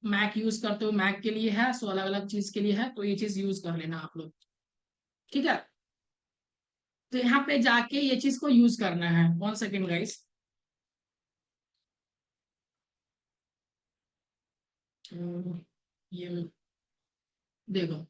मैक यूज करते हो मैक के लिए है, सो अलग अलग चीज के लिए है, तो ये चीज यूज कर लेना आप लोग, ठीक है। तो यहाँ पे जाके ये चीज को यूज करना है। 1 सेकेंड गाइस। ये देखो,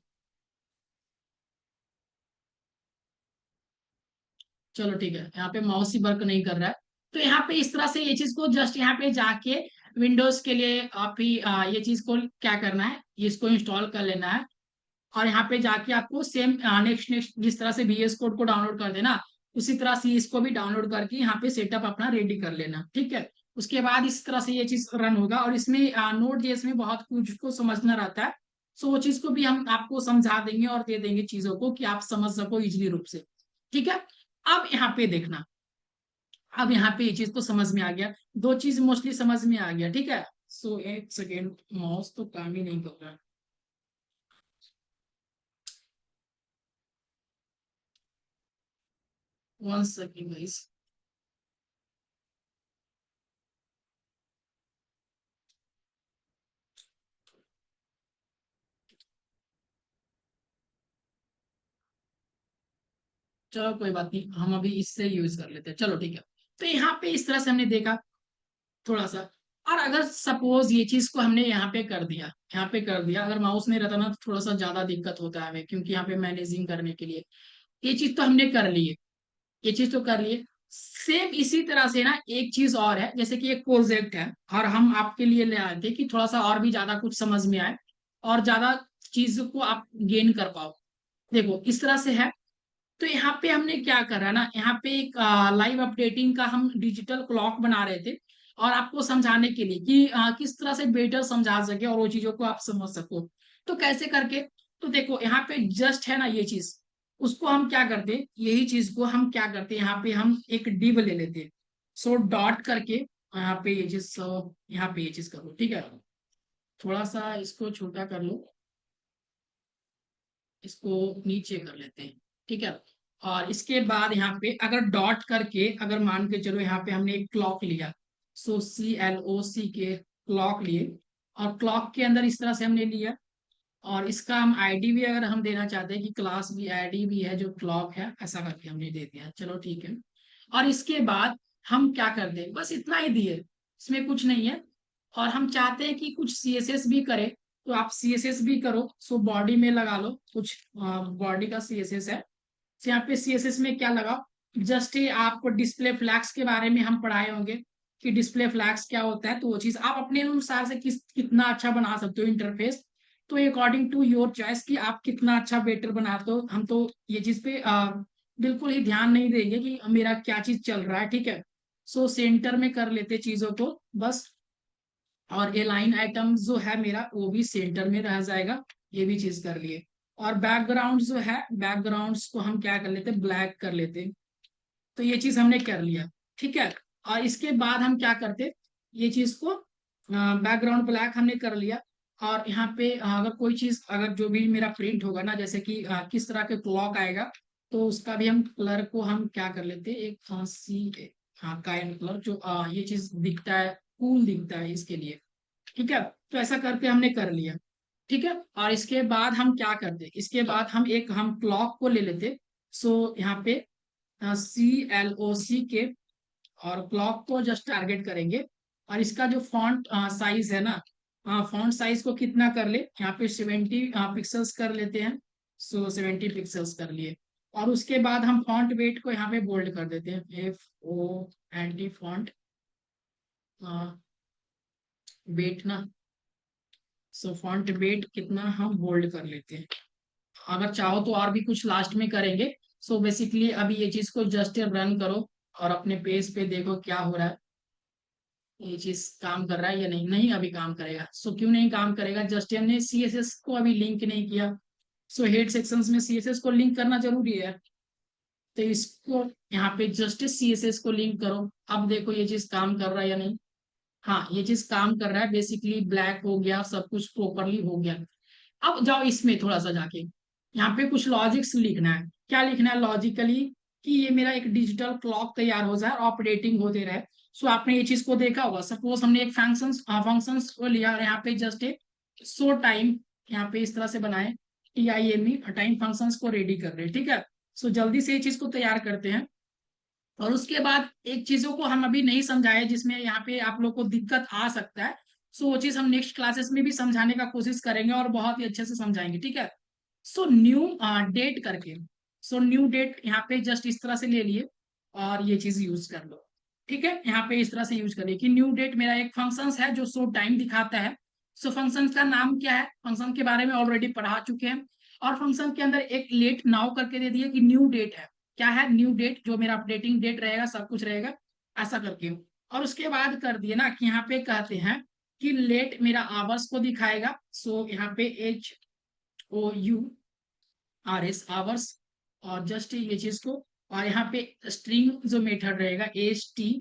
चलो ठीक है, यहाँ पे माउस ही वर्क नहीं कर रहा है। तो यहाँ पे इस तरह से ये चीज को जस्ट यहाँ पे जाके विंडोज के लिए आप ही ये चीज को क्या करना है, इसको इंस्टॉल कर लेना है। और यहाँ पे जाके आपको सेम नेक्स्ट नेक्स्ट जिस तरह से VS कोड को डाउनलोड कर देना, उसी तरह से इसको भी डाउनलोड करके यहाँ पे सेटअप अपना रेडी कर लेना, ठीक है। उसके बाद इस तरह से ये चीज रन होगा, और इसमें नोड जेएस में बहुत कुछ को समझना रहता है। सो वो चीज को भी हम आपको समझा देंगे और दे देंगे चीजों को कि आप समझ सको इजिली रूप से, ठीक है। अब यहाँ पे देखना, अब यहाँ पे ये चीज तो समझ में आ गया, दो चीज मोस्टली समझ में आ गया, ठीक है। सो 1 सेकेंड, माउस तो काम ही नहीं कर रहा। 1 सेकेंड गाइस। चलो कोई बात नहीं, हम अभी इससे यूज कर लेते हैं, चलो ठीक है। तो यहाँ पे इस तरह से हमने देखा थोड़ा सा। और अगर सपोज ये चीज को हमने यहाँ पे कर दिया, यहाँ पे कर दिया, अगर माउस नहीं रहता ना तो थोड़ा सा ज्यादा दिक्कत होता है हमें, क्योंकि यहाँ पे मैनेजिंग करने के लिए ये चीज तो हमने कर ली है, ये चीज तो कर लिए। सेम इसी तरह से ना एक चीज और है, जैसे कि एक प्रोजेक्ट है, और हम आपके लिए ले आए थे कि थोड़ा सा और भी ज्यादा कुछ समझ में आए और ज्यादा चीज को आप गेन कर पाओ। देखो इस तरह से है। तो यहाँ पे हमने क्या करा ना, यहाँ पे एक लाइव अपडेटिंग का हम डिजिटल क्लॉक बना रहे थे, और आपको समझाने के लिए कि किस तरह से बेटर समझा सके और वो चीजों को आप समझ सको। तो कैसे करके, तो देखो यहाँ पे जस्ट है ना ये चीज, उसको हम क्या करते, यही चीज को हम क्या करते, यहाँ पे हम एक डिव ले लेते। सो डॉट करके यहाँ पे ये चीज, यहाँ पे ये चीज करो, ठीक है। थोड़ा सा इसको छोटा कर लो, इसको नीचे कर लेते हैं, ठीक है। और इसके बाद यहाँ पे अगर डॉट करके, अगर मान के चलो यहाँ पे हमने एक क्लॉक लिया, सो CLOC के क्लॉक लिए, और क्लॉक के अंदर इस तरह से हमने लिया, और इसका हम आईडी भी अगर हम देना चाहते हैं कि क्लास भी आईडी भी है जो क्लॉक है, ऐसा करके हमने दे दिया, चलो ठीक है। और इसके बाद हम क्या कर दें, बस इतना ही दिए, इसमें कुछ नहीं है। और हम चाहते हैं कि कुछ CSS भी करे, तो आप CSS भी करो। सो बॉडी में लगा लो कुछ, बॉडी का CSS है। तो यहाँ पे CSS में क्या लगाओ, जस्ट ये आपको डिस्प्ले फ्लैग्स के बारे में हम पढ़ाए होंगे कि डिस्प्ले फ्लैग्स क्या होता है, तो वो चीज आप अपने अनुसार से कितना अच्छा बना सकते हो इंटरफेस। तो अकॉर्डिंग टू योर चॉइस कि आप कितना अच्छा बेटर बनाते हो, हम तो ये चीज पे बिल्कुल ही ध्यान नहीं देंगे कि मेरा क्या चीज चल रहा है, ठीक है। सो सेंटर में कर लेते चीजों को बस। और ये लाइन आइटम जो है मेरा वो भी सेंटर में रह जाएगा, ये भी चीज कर लिए। और बैकग्राउंड जो है, बैकग्राउंड्स को हम क्या कर लेते, ब्लैक कर लेते। तो ये चीज हमने कर लिया, ठीक है। और इसके बाद हम क्या करते, ये चीज को बैकग्राउंड ब्लैक हमने कर लिया। और यहाँ पे अगर कोई चीज, अगर जो भी मेरा प्रिंट होगा ना, जैसे कि किस तरह के क्लॉक आएगा, तो उसका भी हम कलर को हम क्या कर लेते, एक सी, हाँ काइन कलर, जो ये चीज दिखता है, कूल दिखता है इसके लिए, ठीक है। तो ऐसा करके हमने कर लिया, ठीक है। और इसके बाद हम क्या करते, इसके बाद हम क्लॉक को ले लेते। सो यहाँ पे CLOC के, और क्लॉक को जस्ट टारगेट करेंगे। और इसका जो फॉन्ट साइज है ना, फॉन्ट साइज को कितना कर ले, यहाँ पे 70 पिक्सल्स कर लेते हैं। सो 70 पिक्सल्स कर लिए। और उसके बाद हम फॉन्ट वेट को यहाँ पे बोल्ड कर देते हैं, FONT फॉन्ट वेट ना। सो फॉन्ट वेट कितना हम बोल्ड कर लेते हैं। अगर चाहो तो और भी कुछ लास्ट में करेंगे। सो बेसिकली अभी ये चीज को जस्ट रन करो और अपने पेज पे देखो क्या हो रहा है। ये चीज काम कर रहा है या नहीं, नहीं अभी काम करेगा। सो क्यों नहीं काम करेगा, जस्ट हमने सीएसएस को अभी लिंक नहीं किया। सो हेड सेक्शंस में सीएसएस को लिंक करना जरूरी है, तो इसको यहाँ पे जस्ट सीएसएस को लिंक करो। अब देखो ये चीज काम कर रहा है या नहीं। हाँ ये चीज काम कर रहा है, बेसिकली ब्लैक हो गया, सब कुछ प्रॉपरली हो गया। अब जाओ इसमें थोड़ा सा जाके, यहाँ पे कुछ लॉजिक्स लिखना है। क्या लिखना है लॉजिकली, कि ये मेरा एक डिजिटल क्लॉक तैयार हो जाए, ऑपरेटिंग होते रहे। सो आपने ये चीज को देखा होगा, सपोज हमने एक फंक्शंस को लिया और यहाँ पे जस्ट एक सो टाइम यहाँ पे इस तरह से बनाए, TIME टाइम फंक्शंस को रेडी कर रहे हैं, ठीक है। सो जल्दी से ये चीज को तैयार करते हैं। और उसके बाद एक चीजों को हम अभी नहीं समझाए जिसमें यहाँ पे आप लोग को दिक्कत आ सकता है। सो वो चीज हम नेक्स्ट क्लासेस में भी समझाने का कोशिश करेंगे और बहुत ही अच्छे से समझाएंगे, ठीक है। सो न्यू डेट करके, सो न्यू डेट यहाँ पे जस्ट इस तरह से ले लिए और ये चीज यूज कर लो, ठीक है। यहाँ पे इस तरह से यूज करिए कि न्यू डेट मेरा एक फंक्शन है जो शो टाइम दिखाता है। सो फंक्शन का नाम क्या है, फंक्शन के बारे में ऑलरेडी पढ़ा चुके हैं। और फंक्शन के अंदर एक लेट नाउ करके दे दिए कि न्यू डेट है, क्या है न्यू डेट, जो मेरा अपडेटिंग डेट रहेगा सब कुछ रहेगा, ऐसा करके। और उसके बाद कर दिए ना कि यहाँ पे कहते हैं कि लेट मेरा आवर्स को दिखाएगा। सो यहाँ पे HOURS आवर्स, और जस्ट ये चीज को, और यहाँ पे स्ट्रिंग जो मेथड रहेगा STRING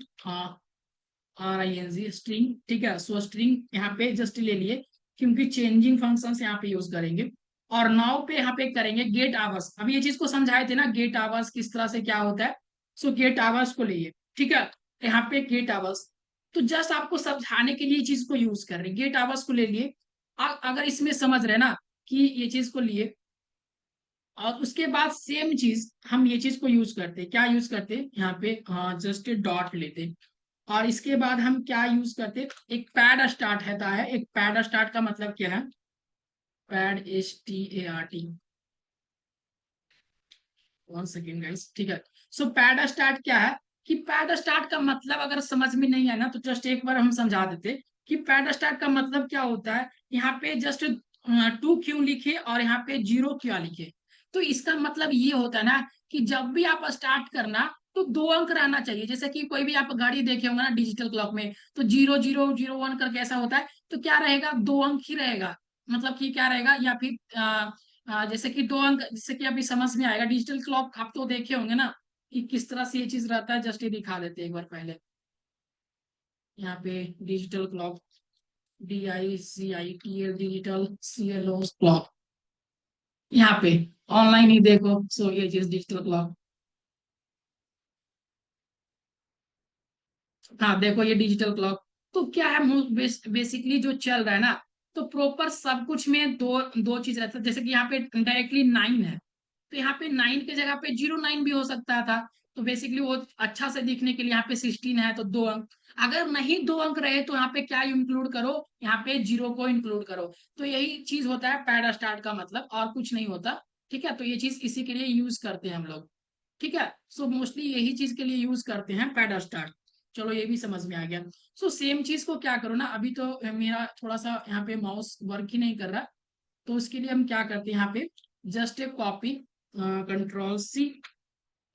स्ट्रिंग, ठीक है। सो स्ट्रिंग यहाँ पे जस्ट ले लिए क्योंकि चेंजिंग फंक्शंस यहाँ पे यूज करेंगे। और नाउ पे यहाँ पे करेंगे गेट आवर्स, अभी ये चीज को समझाए थे ना गेट आवर्स किस तरह से क्या होता है। सो गेट आवर्स को लिए, ठीक है। यहाँ पे गेट आवर्स, तो जस्ट आपको समझाने के लिए चीज को यूज कर रहे हैं, गेट आवर्स को ले लिए। अगर इसमें समझ रहे ना कि ये चीज को लिए, और उसके बाद सेम चीज हम ये चीज को यूज करते हैं, क्या यूज करते हैं यहाँ पे, जस्ट डॉट लेते हैं। और इसके बाद हम क्या यूज करते हैं, एक पैड स्टार्ट है एक पैड स्टार्ट का मतलब क्या है, पैड START, 1 सेकेंड गाइस, ठीक है। सो पैड स्टार्ट क्या है, कि पैड स्टार्ट का मतलब अगर समझ में नहीं आया ना तो जस्ट एक बार हम समझा देते कि पैड स्टार्ट का मतलब क्या होता है। यहाँ पे जस्ट 2 क्यों लिखे और यहाँ पे 0 क्या लिखे, तो इसका मतलब ये होता है ना कि जब भी आप स्टार्ट करना तो 2 अंक रहना चाहिए। जैसे कि कोई भी आप गाड़ी देखे होंगे ना डिजिटल क्लॉक में, तो 0001 करके ऐसा होता है, तो क्या रहेगा 2 अंक ही रहेगा। मतलब कि क्या रहेगा, या फिर जैसे कि 2 अंक, जैसे कि अभी समझ में आएगा, डिजिटल क्लॉक आप तो देखे होंगे ना कि किस तरह से ये चीज रहता है। जस्ट ये दिखा देते हैं एक बार पहले, यहाँ पे digital clock, DICITL digital CLO clock, यहाँ पे ऑनलाइन ही देखो। सो ये चीज डिजिटल क्लॉक, हाँ देखो ये डिजिटल क्लॉक। तो क्या है बेसिकली जो चल रहा है ना, तो प्रॉपर सब कुछ में दो दो चीज रहता है। जैसे कि यहाँ पे डायरेक्टली 9 है, तो यहाँ पे 9 की जगह पे 09 भी हो सकता था। तो बेसिकली वो अच्छा से दिखने के लिए यहाँ पे 16 है तो 2 अंक। अगर नहीं 2 अंक रहे तो यहाँ पे क्या इंक्लूड करो, यहाँ पे 0 को इंक्लूड करो। तो यही चीज होता है पैड स्टार्ट का मतलब, और कुछ नहीं होता, ठीक है। तो ये चीज इसी के लिए यूज करते हैं हम लोग, ठीक है। सो मोस्टली यही चीज के लिए यूज करते हैं पैड स्टार्ट। चलो ये भी समझ में आ गया। सो सेम चीज को क्या करो ना, अभी तो मेरा थोड़ा सा यहाँ पे माउस वर्क ही नहीं कर रहा, तो उसके लिए हम क्या करते हैं यहाँ पे जस्ट एक कॉपी, Ctrl+C,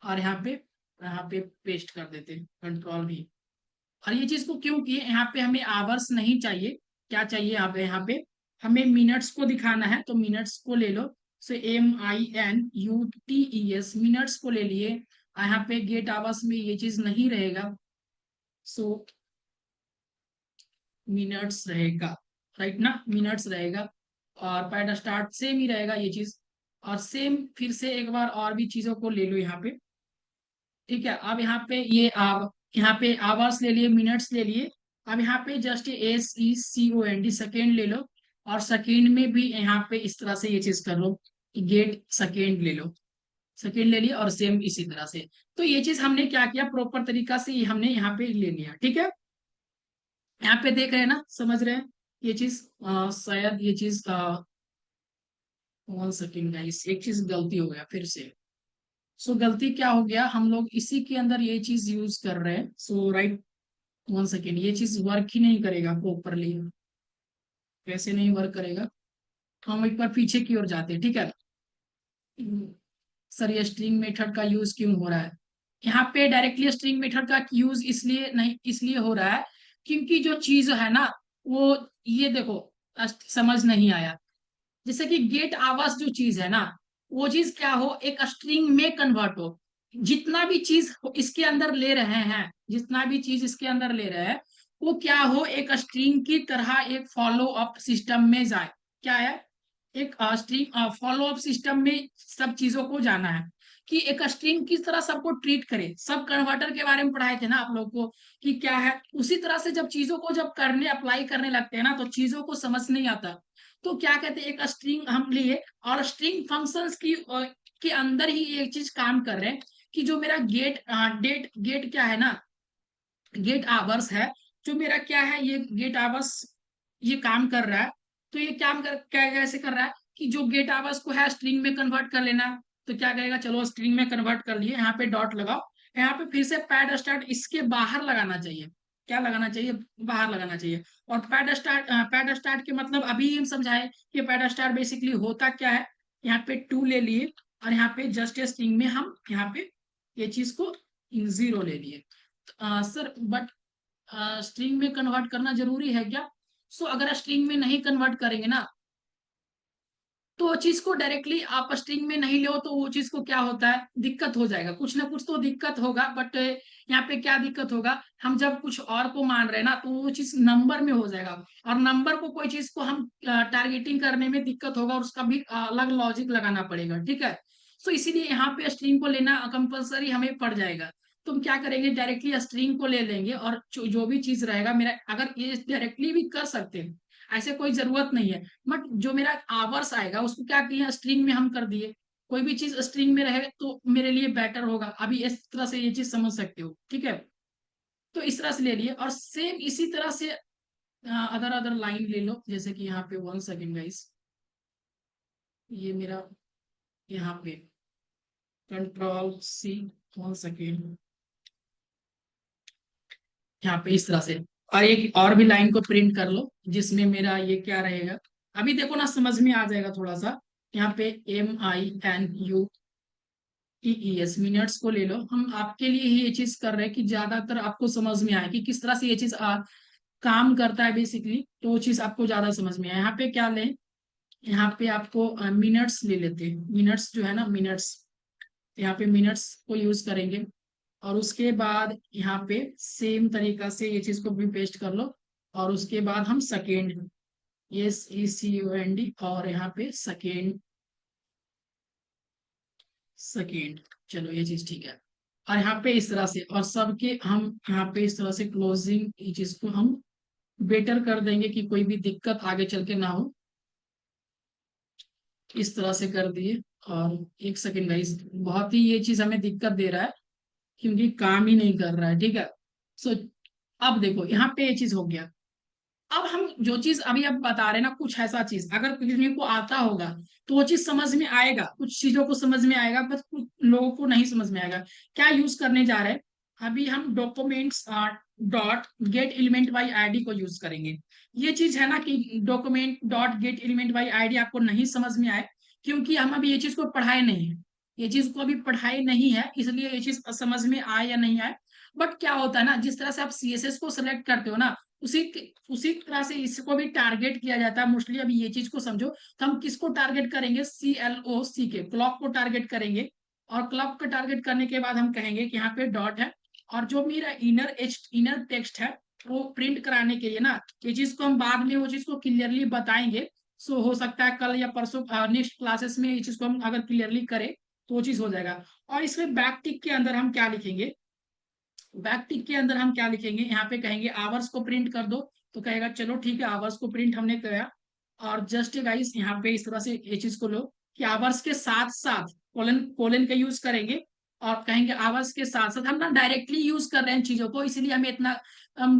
और यहाँ पे पेस्ट कर देते हैं Ctrl+V। और ये चीज को क्यों किए, यहाँ पे हमें आवर्स नहीं चाहिए, क्या चाहिए यहाँ पे हमें मिनट्स को दिखाना है, तो मिनट्स को ले लो। से MINUTES मिनट्स को ले लिए। यहाँ पे गेट आवर्स में ये चीज नहीं रहेगा, सो मिनट्स रहेगा, राइट ना, मिनट्स रहेगा। और पैड स्टार्ट सेम ही रहेगा ये चीज। और सेम फिर से एक बार और भी चीजों को ले लो यहाँ पे, ठीक है। अब यहाँ पे यहाँ पे आवर्स ले लिए, मिनट्स ले लिए। अब यहाँ पे जस्ट SECOND सेकेंड ले लो। और सेकेंड में भी यहाँ पे इस तरह से ये चीज कर लो, गेट सेकेंड ले लो, सेकेंड ले लिया, और सेम इसी तरह से। तो ये चीज हमने क्या किया, प्रॉपर तरीका से हमने यहाँ पे ले लिया, ठीक है। यहाँ पे देख रहे हैं ना, समझ रहे हैं ये चीज, शायद ये चीज 1 सेकेंड गाइस, एक चीज गलती हो गया फिर से। सो गलती क्या हो गया, हम लोग इसी के अंदर ये चीज यूज कर रहे हैं। सो राइट, 1 सेकेंड, ये चीज वर्क ही नहीं करेगा प्रॉपरली। कैसे नहीं वर्क करेगा, हम एक बार पीछे की ओर जाते हैं, ठीक है। सर ये स्ट्रिंग मेथड का यूज क्यों हो रहा है, यहाँ पे डायरेक्टली स्ट्रिंग मेथड का यूज इसलिए नहीं, इसलिए हो रहा है क्योंकि जो चीज है ना वो, ये देखो, समझ नहीं आया। जैसे कि गेट आवाज जो चीज है ना, वो चीज क्या हो, एक स्ट्रिंग में कन्वर्ट हो। जितना भी चीज इसके अंदर ले रहे हैं, जितना भी चीज इसके अंदर ले रहे हैं, वो क्या हो, एक स्ट्रिंग की तरह एक फॉलो अप सिस्टम में जाए। क्या है, एक स्ट्रिंग फॉलो अप सिस्टम में सब चीजों को जाना है, कि एक स्ट्रिंग किस तरह सबको ट्रीट करे। सब कन्वर्टर के बारे में पढ़ाए थे ना आप लोग को, कि क्या है, उसी तरह से जब चीजों को जब करने अप्लाई करने लगते हैं ना, तो चीजों को समझ नहीं आता। तो क्या कहते हैं, एक स्ट्रिंग हम लिए और स्ट्रिंग फंक्शंस की के अंदर ही एक चीज काम कर रहे हैं, कि जो मेरा गेट क्या है ना, गेट आवर्स है, जो मेरा क्या है, ये गेट आवर्स ये काम कर रहा है। तो ये काम कर क्या कैसे कर रहा है, कि जो गेट आवर्स को है स्ट्रिंग में कन्वर्ट कर लेना। तो क्या करेगा, चलो स्ट्रिंग में कन्वर्ट कर लिए, यहाँ पे डॉट लगाओ, यहाँ पे फिर से पैड स्टार्ट इसके बाहर लगाना चाहिए। क्या लगाना चाहिए, बाहर लगाना चाहिए। और पैड स्टार्ट के मतलब अभी हम समझाए कि पैड स्टार्ट बेसिकली होता क्या है। यहाँ पे टू ले लिए और यहाँ पे जस्ट स्ट्रिंग में हम यहाँ पे ये चीज को जीरो ले लिए। सर बट स्ट्रिंग में कन्वर्ट करना जरूरी है क्या? सो अगर स्ट्रिंग में नहीं कन्वर्ट करेंगे ना, तो वो चीज को डायरेक्टली आप स्ट्रिंग में नहीं लो, तो वो चीज को क्या होता है, दिक्कत हो जाएगा, कुछ ना कुछ तो दिक्कत होगा। बट यहाँ पे क्या दिक्कत होगा, हम जब कुछ और को मान रहे हैं ना, तो वो चीज नंबर में हो जाएगा। और नंबर को कोई चीज को हम टारगेटिंग करने में दिक्कत होगा, और उसका भी अलग लॉजिक लगाना पड़ेगा, ठीक है। सो इसीलिए यहाँ पे स्ट्रिंग को लेना कंपलसरी हमें पड़ जाएगा। तो हम क्या करेंगे, डायरेक्टली स्ट्रिंग को ले लेंगे, और जो भी चीज रहेगा मेरा, अगर ये डायरेक्टली भी कर सकते हैं, ऐसे कोई जरूरत नहीं है। बट जो मेरा आवर्स आएगा उसको क्या किया, स्ट्रिंग में हम कर दिए। कोई भी चीज स्ट्रिंग में रहे तो मेरे लिए बेटर होगा। अभी इस तरह से ये चीज समझ सकते हो, ठीक है। तो इस तरह से ले लिए, और सेम इसी तरह से अदर अदर लाइन ले लो। जैसे कि यहाँ पे 1 सेकेंड गाइस, ये मेरा यहाँ पे कंट्रोल सी, 1 सेकेंड, यहाँ पे इस तरह से। और एक और भी लाइन को प्रिंट कर लो, जिसमें मेरा ये क्या रहेगा, अभी देखो ना समझ में आ जाएगा थोड़ा सा। यहाँ पे MINUTES, मिनट्स को ले लो। हम आपके लिए ही ये चीज कर रहे हैं कि ज्यादातर आपको समझ में आए कि किस तरह से ये चीज काम करता है बेसिकली, तो वो चीज आपको ज्यादा समझ में आए। यहाँ पे क्या लें, यहाँ पे आपको मिनट्स ले लेते हैं, मिनट्स जो है ना, मिनट्स, यहाँ पे मिनट्स को यूज करेंगे। और उसके बाद यहाँ पे सेम तरीका से ये चीज को भी पेस्ट कर लो। और उसके बाद हम सेकेंड, SECOND, और यहाँ पे सेकेंड, सेकेंड, चलो ये चीज ठीक है। और यहाँ पे इस तरह से, और सबके हम यहाँ पे इस तरह से क्लोजिंग ये चीज को हम बेटर कर देंगे, कि कोई भी दिक्कत आगे चल के ना हो। इस तरह से कर दिए। और 1 सेकेंड गाइस, बहुत ही ये चीज हमें दिक्कत दे रहा है, क्योंकि काम ही नहीं कर रहा है, ठीक है। सो अब देखो यहाँ पे ये चीज हो गया। अब हम जो चीज अभी अब बता रहे हैं ना, कुछ ऐसा चीज अगर किसी को आता होगा तो वो चीज समझ में आएगा, कुछ चीजों को समझ में आएगा, बस कुछ लोगों को नहीं समझ में आएगा। क्या यूज करने जा रहे हैं, अभी हम documents dot gate element by ID को यूज करेंगे। ये चीज है ना कि document dot gate element by ID आपको नहीं समझ में आए, क्योंकि हम अभी ये चीज को पढ़ाए नहीं है। ये चीज को अभी पढ़ाए नहीं है, इसलिए ये चीज समझ में आए या नहीं आए। बट क्या होता है ना, जिस तरह से आप CSS को सिलेक्ट करते हो ना, उसी उसी तरह से इसको भी टारगेट किया जाता है मोस्टली। अभी ये चीज को समझो, तो हम किसको टारगेट करेंगे, CLOC के क्लॉक को टारगेट करेंगे। और क्लॉक को टारगेट करने के बाद हम कहेंगे कि यहाँ पे डॉट है, और जो मेरा इनर टेक्स्ट है वो प्रिंट कराने के लिए ना, ये चीज को हम बाद में वो चीज को क्लियरली बताएंगे। सो हो सकता है कल या परसों नेक्स्ट क्लासेस में ये चीज को हम अगर क्लियरली करें तो वो चीज हो जाएगा। और इसमें बैक टिक के अंदर हम क्या लिखेंगे, बैक टिक के अंदर हम क्या लिखेंगे, यहाँ पे कहेंगे आवर्स को प्रिंट कर दो। तो कहेगा चलो ठीक है, आवर्स को प्रिंट हमने किया। और जस्ट गाइस यहाँ पे इस तरह से ये चीज को लो, कि आवर्स के साथ साथ कोलन कोलन का यूज करेंगे। और कहेंगे आवर्स के साथ साथ, हम ना डायरेक्टली यूज कर रहे हैं चीजों को, इसलिए हमें इतना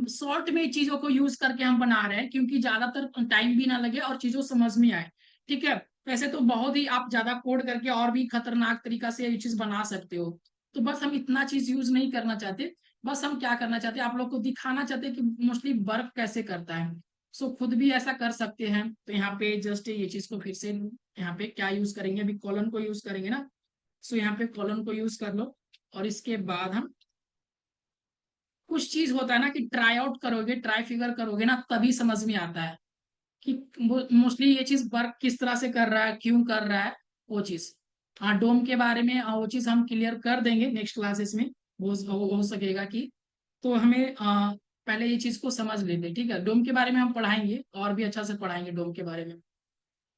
शॉर्ट में चीजों को यूज करके हम बना रहे हैं, क्योंकि ज्यादातर टाइम भी ना लगे और चीजों समझ में आए, ठीक है। वैसे तो बहुत ही आप ज्यादा कोड करके और भी खतरनाक तरीका से ये चीज बना सकते हो। तो बस हम इतना चीज यूज नहीं करना चाहते। बस हम क्या करना चाहते हैं, आप लोग को दिखाना चाहते हैं कि मोस्टली वर्क कैसे करता है। सो खुद भी ऐसा कर सकते हैं। तो यहाँ पे जस्ट ये चीज को फिर से, यहाँ पे क्या यूज करेंगे, अभी कॉलन को यूज करेंगे ना। सो यहाँ पे कॉलन को यूज कर लो। और इसके बाद हम कुछ चीज होता है ना कि ट्राई आउट करोगे, ट्राई फिगर करोगे ना, तभी समझ में आता है कि मोस्टली ये चीज वर्क किस तरह से कर रहा है, क्यों कर रहा है, वो चीज। हाँ, डोम के बारे में वो चीज हम क्लियर कर देंगे नेक्स्ट क्लासेस में। हो सकेगा कि, तो हमें पहले ये चीज को समझ लेते, ठीक है। डोम के बारे में हम पढ़ाएंगे, और भी अच्छा से पढ़ाएंगे डोम के बारे में,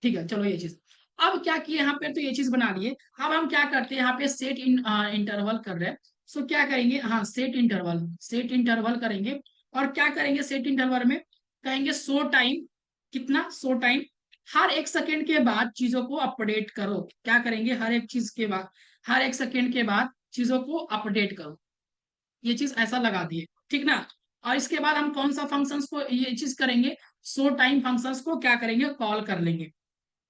ठीक है। चलो ये चीज, अब क्या किए यहाँ पे, तो ये चीज बना लिए। अब हम क्या करते हैं, यहाँ पे सेट इंटरवल कर रहे हैं। सो क्या करेंगे, हाँ सेट इंटरवल करेंगे। और क्या करेंगे सेट इंटरवल में, कहेंगे सो टाइम, कितना, सो टाइम, हर 1 सेकेंड के बाद चीजों को अपडेट करो। क्या करेंगे, हर एक चीज के बाद, हर 1 सेकेंड के बाद चीजों को अपडेट करो। ये चीज ऐसा लगा दिए, ठीक ना। और इसके बाद हम कौन सा फंक्शंस को ये चीज करेंगे, सो टाइम फंक्शंस को क्या करेंगे, कॉल कर लेंगे।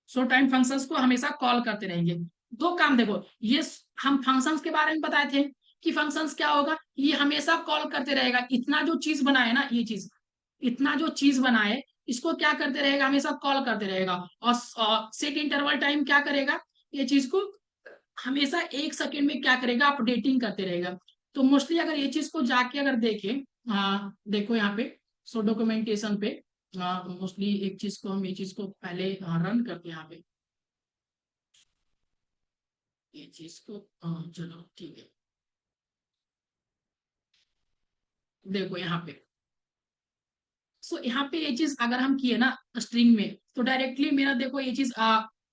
सो टाइम फंक्शंस को हमेशा कॉल करते रहेंगे। दो काम देखो, ये हम फंक्शंस के बारे में बताए थे कि फंक्शंस क्या होगा, ये हमेशा कॉल करते रहेगा। इतना जो चीज बनाए ना, ये चीज, इतना जो चीज बनाए, इसको क्या करते रहेगा, हमेशा कॉल करते रहेगा। और सेट इंटरवल टाइम क्या करेगा, ये चीज को हमेशा 1 सेकेंड में क्या करेगा, अपडेटिंग करते रहेगा। तो मोस्टली अगर ये चीज को जाके अगर देखें, देखो यहाँ पे, सो डॉक्यूमेंटेशन पे, मोस्टली एक चीज को हम, ये चीज को पहले रन करते हैं यहाँ पे, ये चीज को, चलो ठीक है। देखो यहाँ पे, सो यहाँ पे ये चीज अगर हम किए ना स्ट्रिंग में, तो डायरेक्टली मेरा देखो ये चीज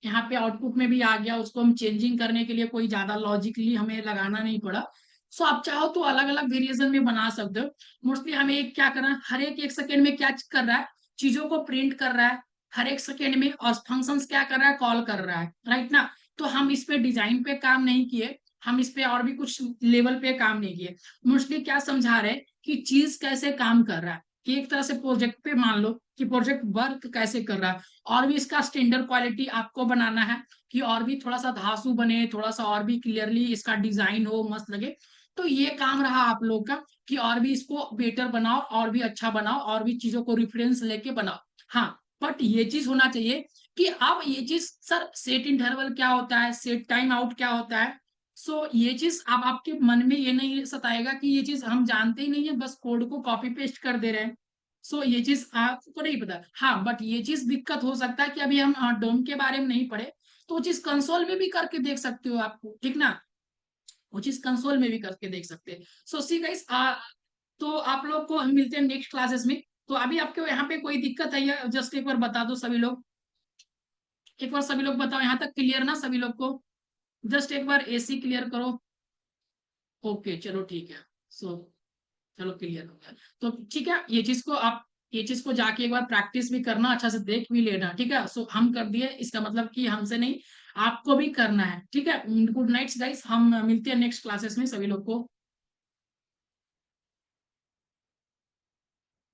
यहाँ पे आउटपुट में भी आ गया। उसको हम चेंजिंग करने के लिए कोई ज्यादा लॉजिकली हमें लगाना नहीं पड़ा। सो आप चाहो तो अलग अलग वेरिएशन में बना सकते हो। मोस्टली हमें एक क्या करना है, हर एक 1 सेकेंड में क्या कर रहा है, चीजों को प्रिंट कर रहा है हर 1 सेकेंड में, और फंक्शंस क्या कर रहा है, कॉल कर रहा है, राइट ना। तो हम इस पे डिजाइन पे काम नहीं किए, हम इस पे और भी कुछ लेवल पे काम नहीं किए। मोस्टली क्या समझा रहे कि चीज कैसे काम कर रहा है, कि एक तरह से प्रोजेक्ट पे मान लो कि प्रोजेक्ट वर्क कैसे कर रहा है, और भी इसका स्टैंडर्ड क्वालिटी आपको बनाना है कि और भी थोड़ा सा धांसू बने, थोड़ा सा और भी क्लियरली इसका डिजाइन हो, मस्त लगे। तो ये काम रहा आप लोग का कि और भी इसको बेटर बनाओ, और भी अच्छा बनाओ, और भी चीजों को रेफरेंस लेके बनाओ। हाँ, बट ये चीज होना चाहिए कि अब ये चीज, सर सेट इंटरवल क्या होता है, सेट टाइम आउट क्या होता है। सो ये चीज अब आपके मन में ये नहीं सताएगा कि ये चीज हम जानते ही नहीं है, बस कोड को कॉपी पेस्ट कर दे रहे हैं। सो ये चीज आपको नहीं पता। हाँ, बट ये चीज दिक्कत हो सकता है कि अभी हम डोम के बारे में नहीं पढ़े, तो वो चीज कंसोल में भी करके देख सकते हो आपको, ठीक ना। वो चीज कंसोल में भी करके देख सकते हैं। सो सी गाइस, तो आप लोग को हम मिलते हैं नेक्स्ट क्लासेस में। तो अभी आपके यहाँ पे कोई दिक्कत है या जस्ट एक बार बता दो सभी लोग, एक बार सभी लोग बताओ, यहाँ तक क्लियर ना सभी लोग को, जस्ट एक बार एसी क्लियर करो। ओके चलो ठीक है। सो चलो क्लियर हो गया। तो ठीक है, ये चीज को आप, ये चीज को जाके एक बार प्रैक्टिस भी करना, अच्छा से देख भी लेना, ठीक है। सो हम कर दिए, इसका मतलब कि हमसे नहीं, आपको भी करना है, ठीक है। गुड नाइट्स गाइस, हम मिलते हैं नेक्स्ट क्लासेस में सभी लोग को।